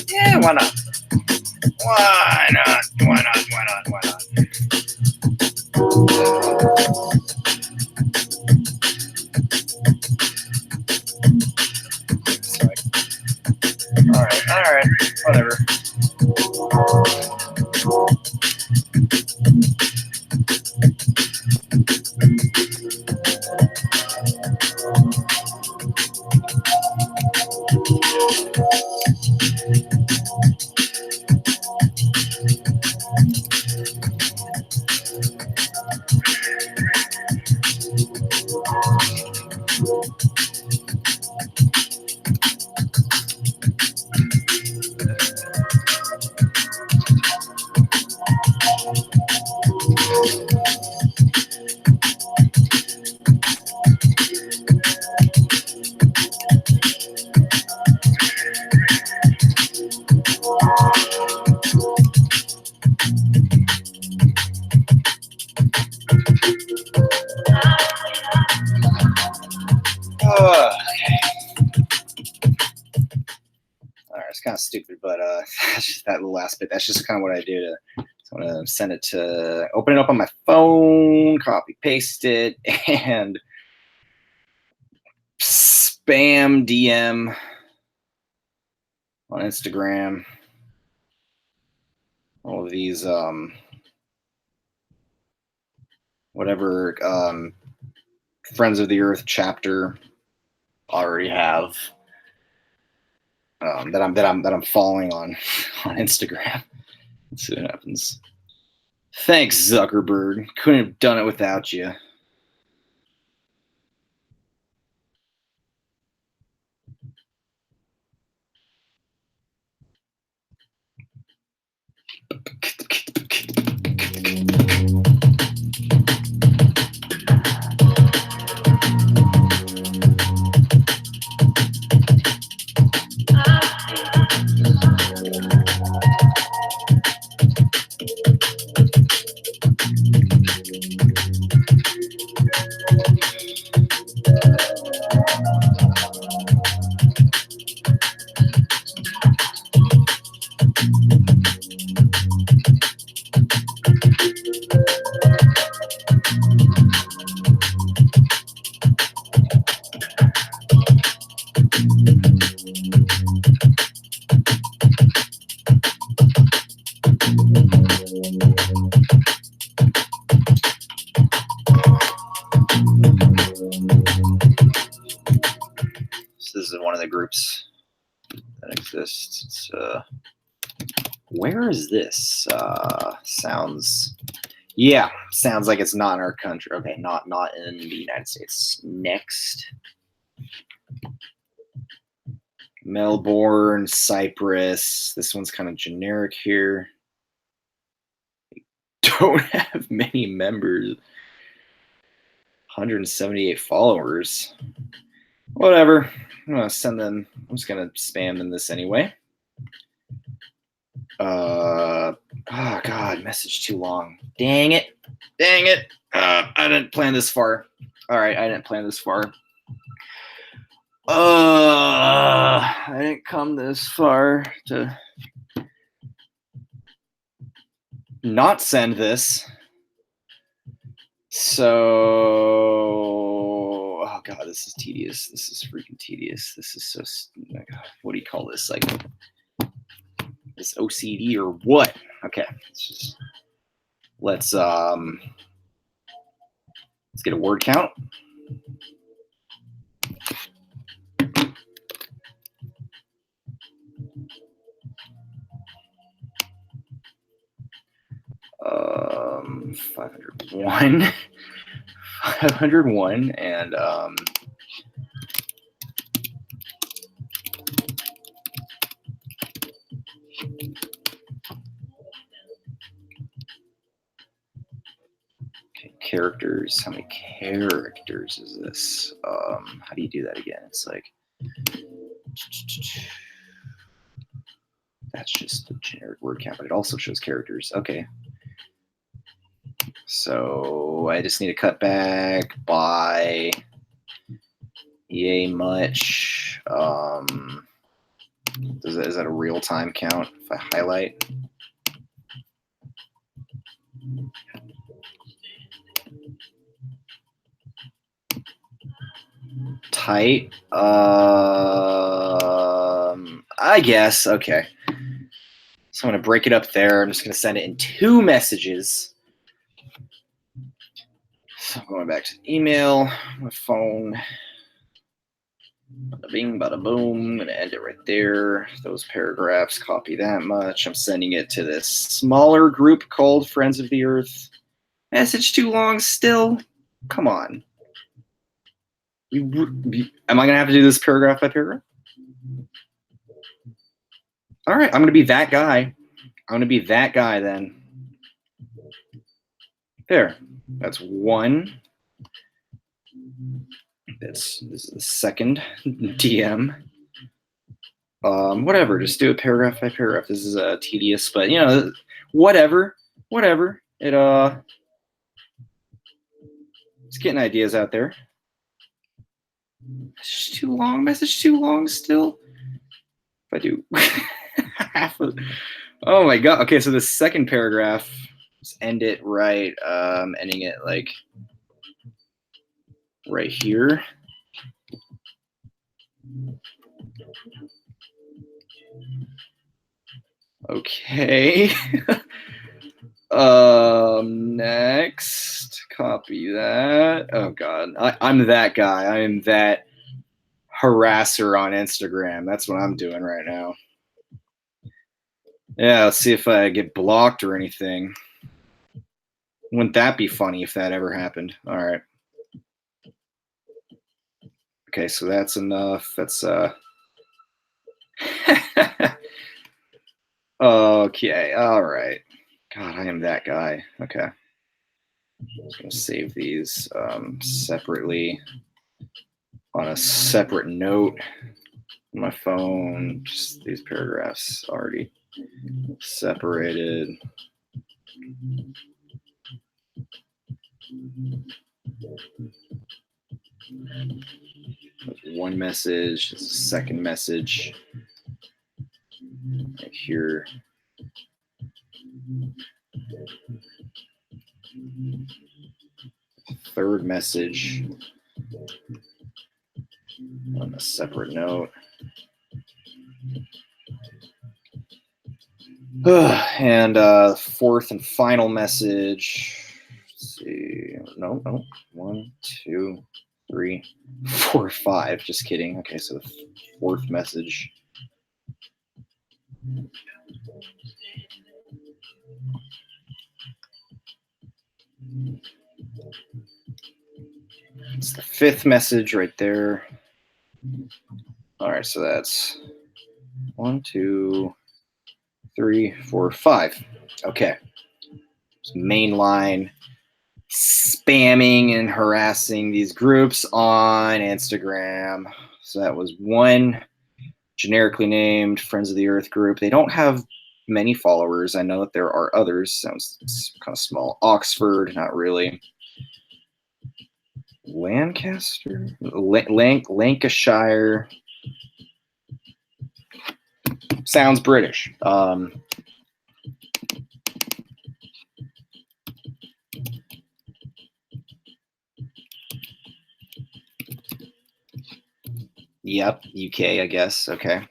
Yeah, why not? Why not? Why not? Why not? Why not? Sorry. All right, whatever. It's kind of stupid, but that's just that little last bit. That's just kind of what I do. So I'm gonna send it to, open it up on my phone, copy, paste it, and spam DM on Instagram. All of these, whatever Friends of the Earth chapter already have. That I'm following on Instagram. Let's see what happens. Thanks, Zuckerberg. Couldn't have done it without you. So this is one of the groups that exists. It's, where is this? Sounds like it's not in our country. Okay, not in the United States. Next. Melbourne, Cyprus. This one's kind of generic here. Don't have many members. 178 followers. Whatever. I'm gonna send them. I'm just gonna spam them this anyway. Oh God, message too long. Dang it. I didn't plan this far. All right, I didn't plan this far. I didn't come this far to not send this. So, oh God, this is tedious. This is freaking tedious. This is so, oh God, what do you call this? Like this OCD or what? Okay, let's get a word count. Um, 501, 501, and okay, characters. How many characters is this? How do you do that again? It's like that's just the generic word count, but it also shows characters. Okay. So I just need to cut back by yay much. Is that a real time count if I highlight? Tight. I guess. Okay. So I'm going to break it up there. I'm just going to send it in 2 messages. So I'm going back to the email, my phone. Bada bing, bada boom. I'm going to end it right there. Those paragraphs, copy that much. I'm sending it to this smaller group called Friends of the Earth. Message too long still? Come on. Am I going to have to do this paragraph by paragraph? All right, I'm going to be that guy. I'm going to be that guy then. There. That's 1. This is the second DM. Whatever, just do it paragraph by paragraph. This is tedious, but you know, whatever. It's getting ideas out there. Message too long still. If I do half of, oh my God. Okay, so the second paragraph, just end it right, ending it like right here. Okay. Next, copy that. Oh God, I'm that guy. I am that harasser on Instagram. That's what I'm doing right now. Yeah, let's see if I get blocked or anything. Wouldn't that be funny if that ever happened? All right. Okay, so that's enough. That's okay, all right. God, I am that guy. Okay. I'm just gonna save these separately on a separate note on my phone. Just these paragraphs already separated. There's 1 message, there's a second message right here. Third message on a separate note. And fourth and final message. Let's see. No. 1, 2, 3, 4, 5. Just kidding. Okay, so the fourth message. It's the fifth message right there. All right, so that's 1, 2, 3, 4, 5. Okay. Mainline spamming and harassing these groups on Instagram. So that was one generically named Friends of the Earth group. They don't have many followers. I know that there are others. Sounds kind of small. Oxford, not really. Lancaster, Lancashire. Sounds British. Yep, UK, I guess. Okay.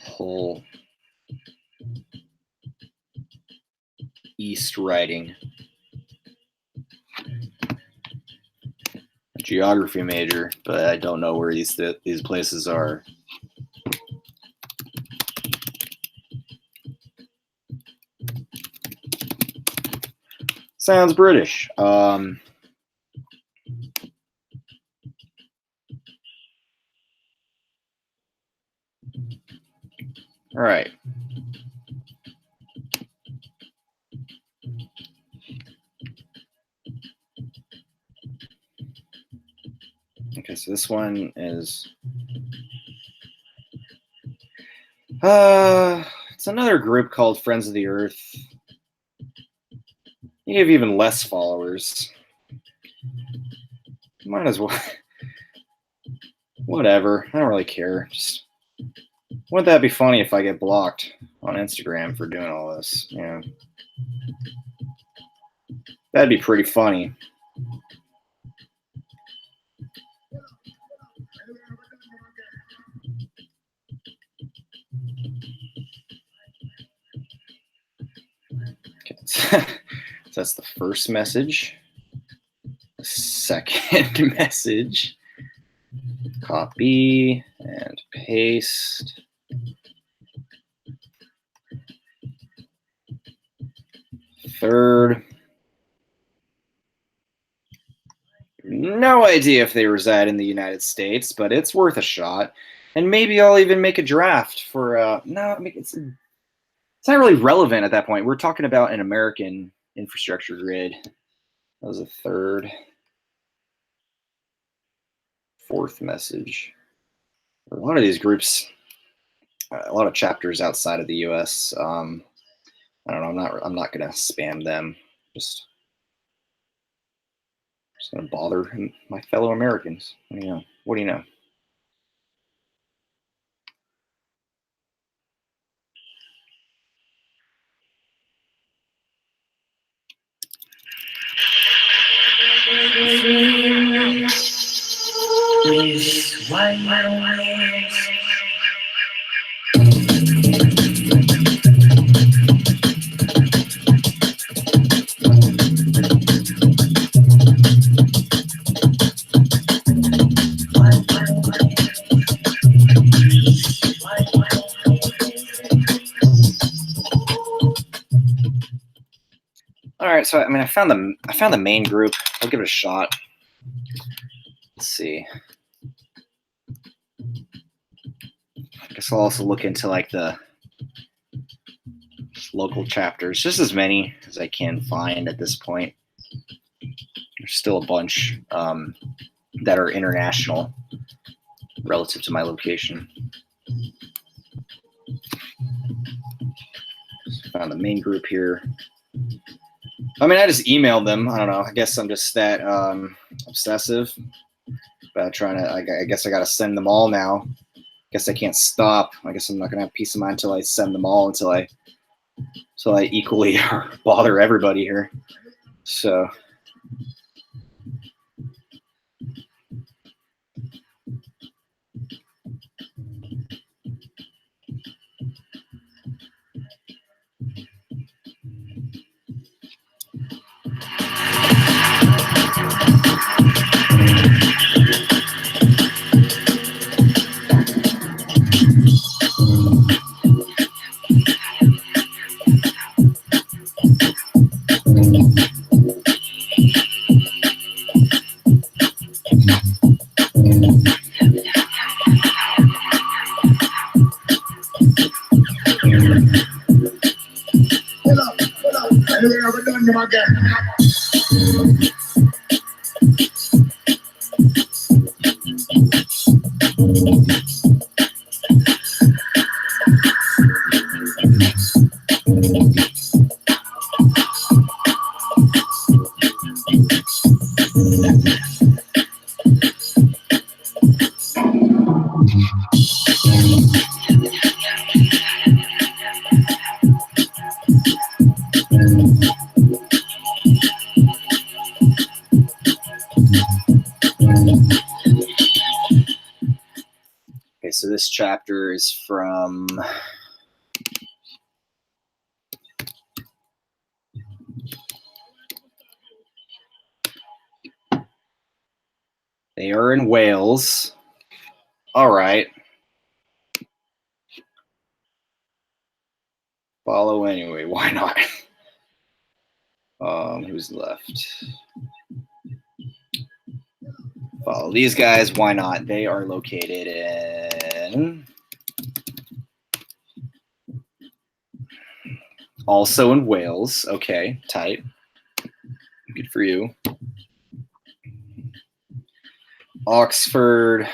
Whole East Riding. Geography major, but I don't know where these places are. Sounds British. All right. Okay, so this one is it's another group called Friends of the Earth. You have even less followers. Might as well. Whatever. I don't really care. Just wouldn't that be funny if I get blocked on Instagram for doing all this? Yeah. That'd be pretty funny. Okay. So that's the first message. The second message. Copy and paste. Third. No idea if they reside in the United States, but it's worth a shot. And maybe I'll even make a draft for no, I mean, it's not really relevant at that point. We're talking about an American infrastructure grid. That was a third. Fourth message. A lot of these groups, a lot of chapters outside of the US. I don't know, I'm not gonna spam them. Just gonna bother my fellow Americans. You know, what do you know? All right, so I mean, I found the main group. I'll give it a shot. Let's see. I guess I'll also look into like the local chapters, just as many as I can find at this point. There's still a bunch that are international relative to my location. So found the main group here. I mean, I just emailed them. I don't know. I guess I'm just that obsessive about trying to. I guess I got to send them all now. Guess I can't stop. I guess I'm not gonna have peace of mind until I send them all. Until I equally bother everybody here. So Anyway, I've done them again. okay, so this chapter is from they are in Wales. All right. Follow anyway. Why not? Who's left? Follow these guys. Why not? They are located in also in Wales. Okay, tight. Good for you. Oxford,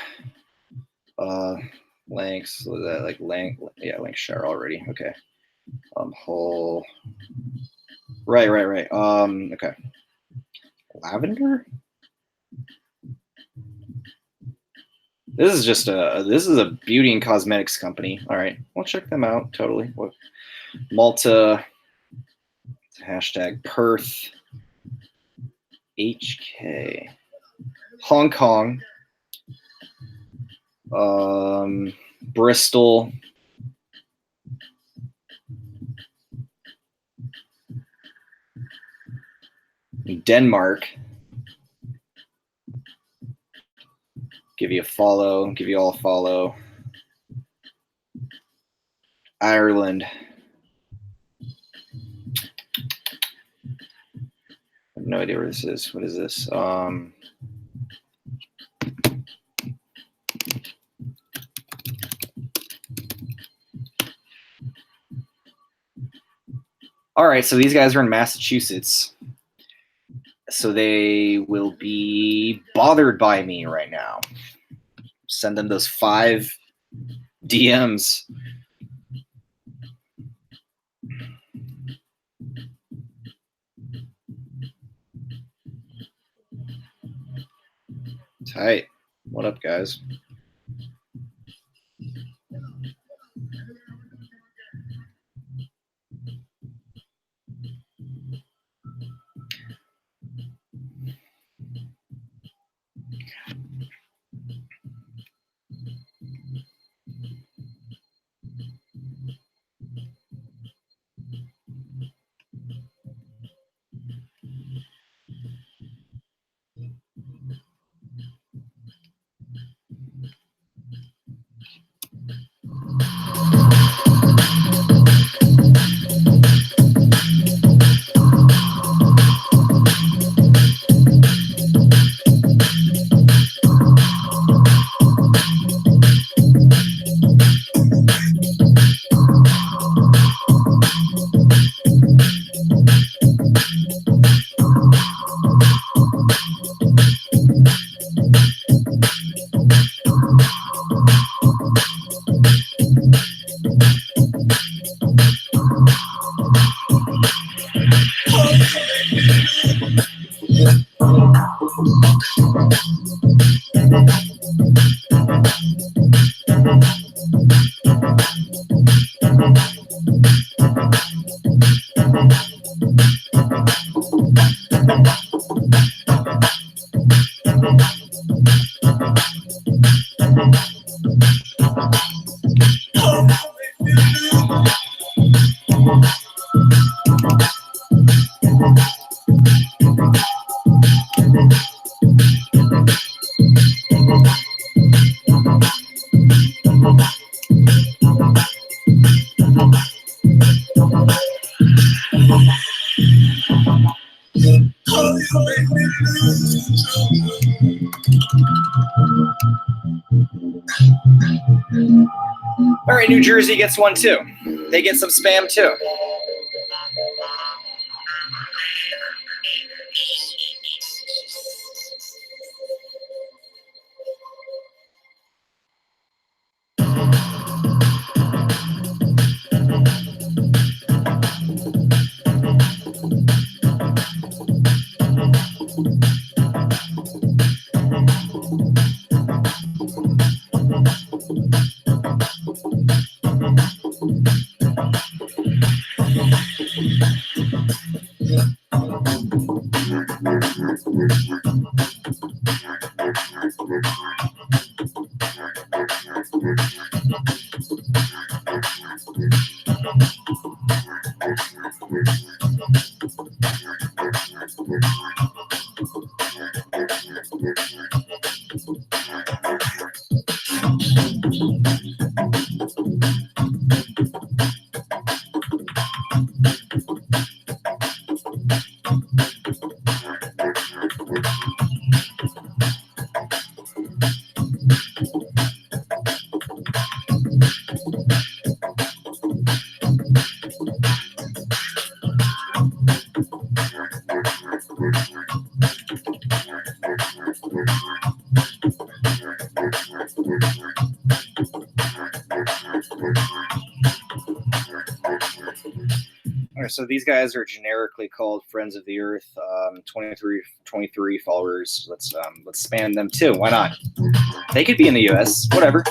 Lancs, was that like yeah, Lancashire already. Okay. Hull. Right. Okay. Lavender? This is just this is a beauty and cosmetics company. All right, we'll check them out. Totally. What? Malta. Hashtag Perth. HK. Hong Kong. Bristol. Denmark. Give you a follow. Give you all a follow. Ireland. I have no idea where this is. What is this? All right, so these guys are in Massachusetts. So they will be bothered by me right now. Send them those 5 DMs. Tight. What up, guys? All right, New Jersey gets one too. They get some spam too. So these guys are generically called Friends of the Earth. 23 followers. Let's spam them too. Why not? They could be in the U.S. Whatever.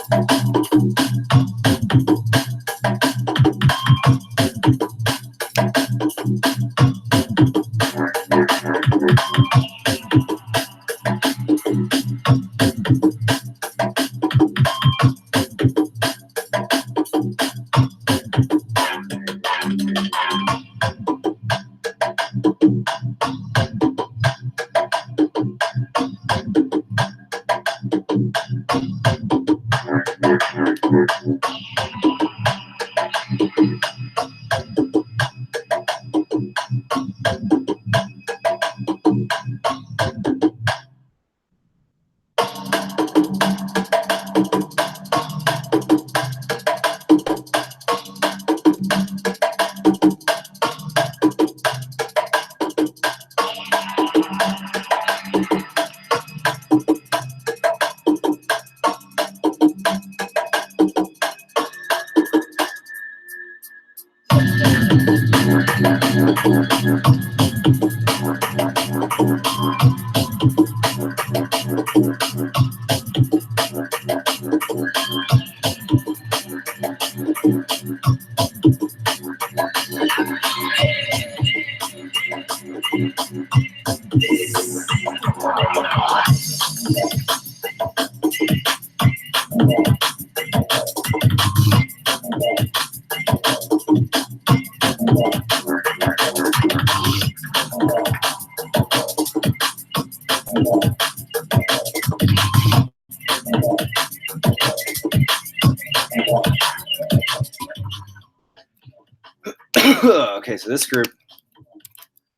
Okay, so this group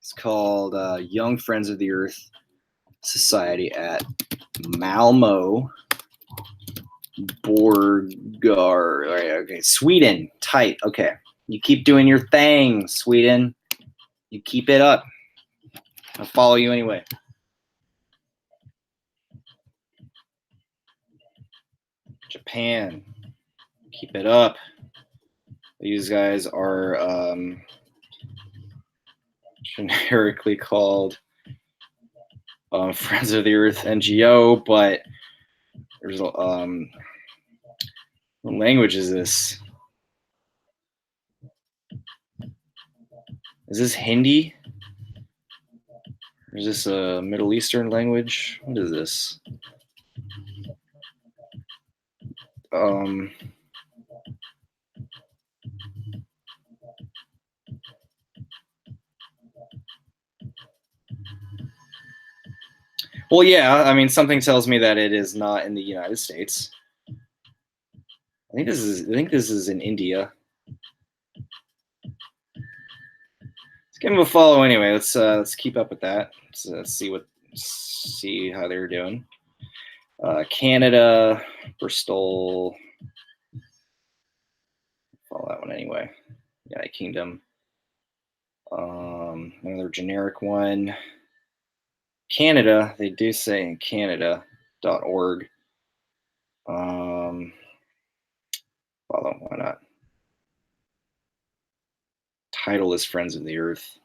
is called Young Friends of the Earth Society at Malmo Borgar. All right, okay, Sweden. Tight. Okay, you keep doing your thing, Sweden. You keep it up. I'll follow you anyway. Japan. Keep it up. These guys are generically called Friends of the Earth NGO, but there's what language is this? Is this Hindi? Or is this a Middle Eastern language? What is this? Well, yeah, I mean, something tells me that it is not in the United States. I think this is in India. Let's give him a follow anyway. Let's keep up with that. Let's see what see how they're doing. Canada, Bristol, follow that one anyway. United Kingdom. Another generic one. Canada, they do say in Canada.org. Follow, why not? Title is Friends of the Earth.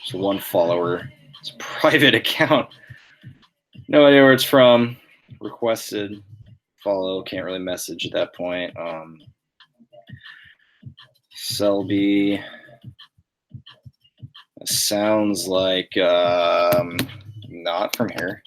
So one follower. It's a private account. No idea where it's from. Requested. Follow. Can't really message at that point. Selby. Sounds like not from here.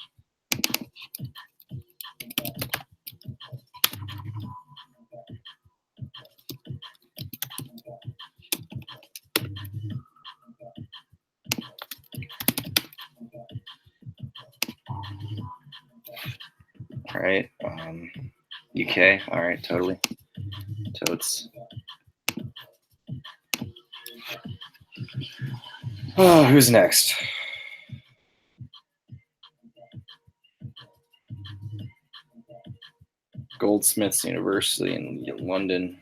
All right, UK. All right, totally. Totes. Oh, who's next? Goldsmiths University in London.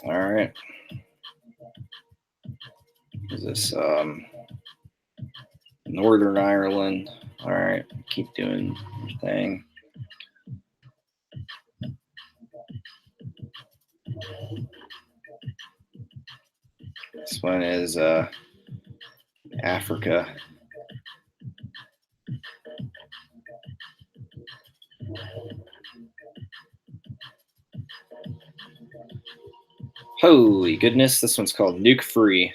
All right. Is this Northern Ireland? All right, keep doing your thing. This one is Africa. Holy goodness, this one's called Nuke Free.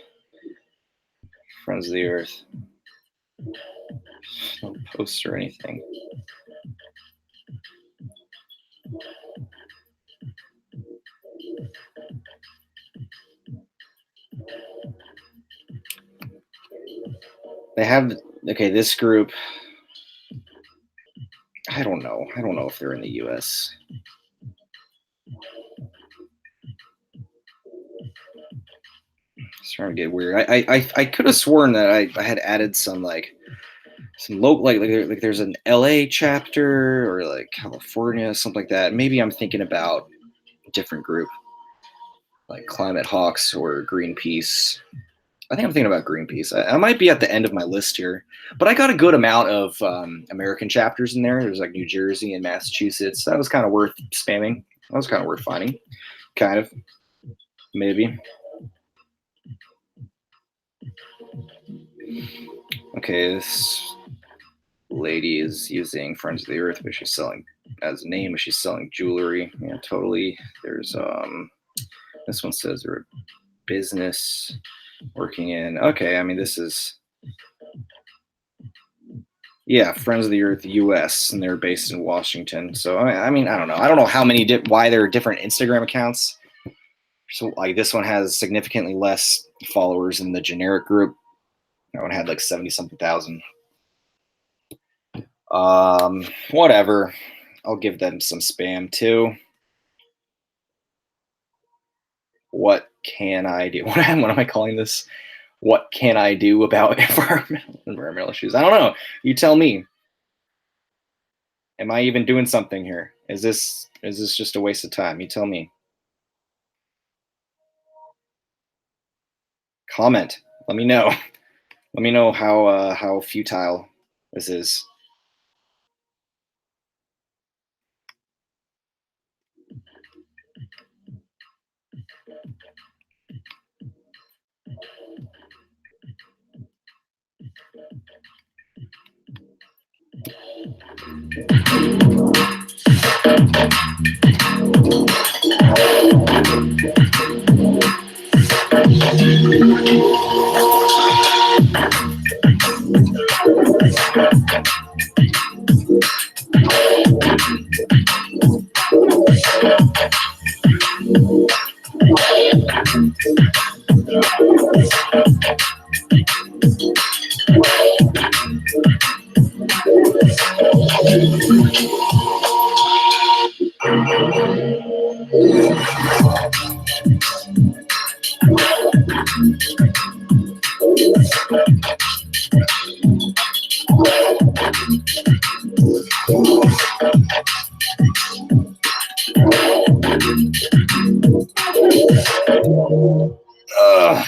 Friends of the Earth. No posts or anything. They have, okay, this group, I don't know if they're in the US. It's starting to get weird. I could have sworn that I had added some local, like there's an LA chapter or like California, something like that. Maybe I'm thinking about a different group, like Climate Hawks or Greenpeace. I think I'm thinking about Greenpeace. I might be at the end of my list here, but I got a good amount of American chapters in there. There's like New Jersey and Massachusetts. That was kind of worth spamming. That was kind of worth finding. Kind of. Maybe. Okay, this lady is using Friends of the Earth, but she's selling, as a name, she's selling jewelry. Yeah, totally. There's, this one says they're a business working in, okay, I mean, this is, yeah, Friends of the Earth US, and they're based in Washington. So, I mean, I don't know. I don't know how many, why there are different Instagram accounts. So, like, this one has significantly less followers than the generic group. That one had like 70-something thousand. Whatever. I'll give them some spam too. What can I do? What am I calling this? What can I do about environmental issues? I don't know. You tell me. Am I even doing something here? Is this just a waste of time? You tell me. Comment. Let me know. Let me know how futile this is.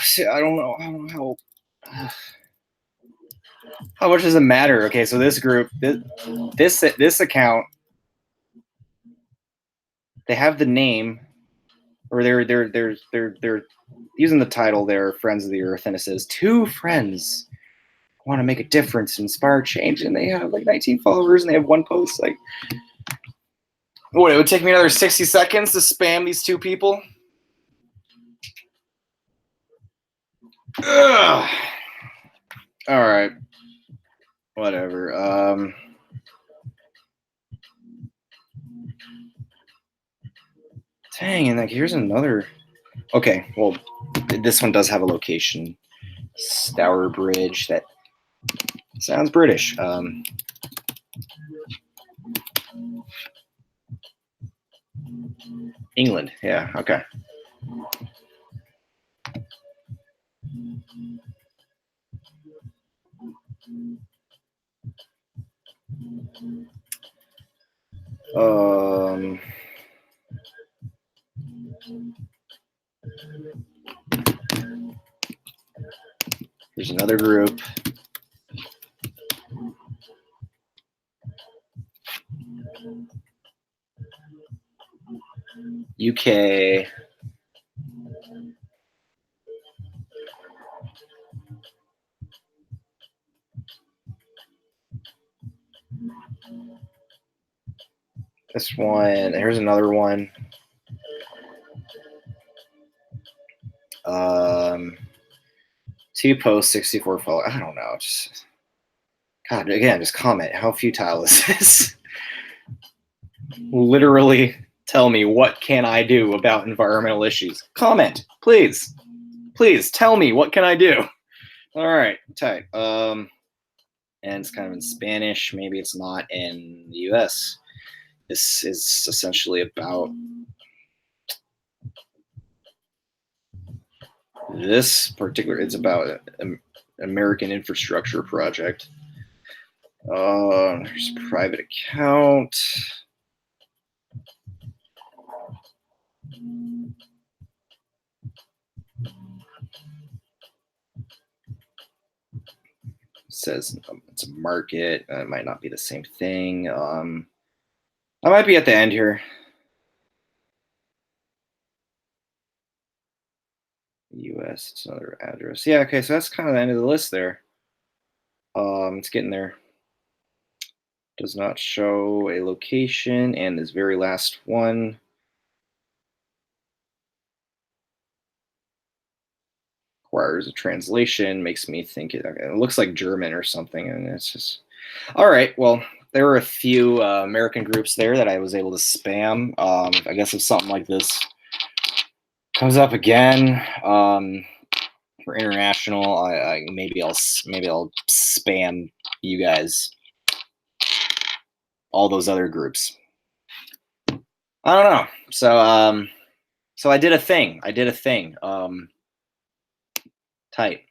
Shit, I don't know how much does it matter? Okay, so this group, this account, they have the name, or they're using the title. They're Friends of the Earth, and it says 2 friends want to make a difference, inspire change, and they have like 19 followers, and they have 1 post. Like, what? It would take me another 60 seconds to spam these 2 people. Ugh. All right, whatever. Dang, and like here's another. Okay, well, this one does have a location. Stourbridge. That sounds British. England. Yeah. Okay. Here's another group. UK. This one. Here's another one. 2 posts, 64 followers. I don't know. Just God, again, just comment. How futile is this? Literally tell me, what can I do about environmental issues? Comment, please. Please tell me, what can I do? All right, tight. And it's kind of in Spanish. Maybe it's not in the US. This is essentially about this particular, it's about an American infrastructure project. There's a private account. It says it's a market. It might not be the same thing. I might be at the end here. US, it's another address. Yeah, okay, so that's kind of the end of the list there. It's getting there. Does not show a location, and this very last one. Requires a translation, makes me think it looks like German or something, and it's just all right. Well, there were a few American groups there that I was able to spam. I guess if something like this comes up again for international, I maybe I'll spam you guys, all those other groups. I don't know. So I did a thing. Tight.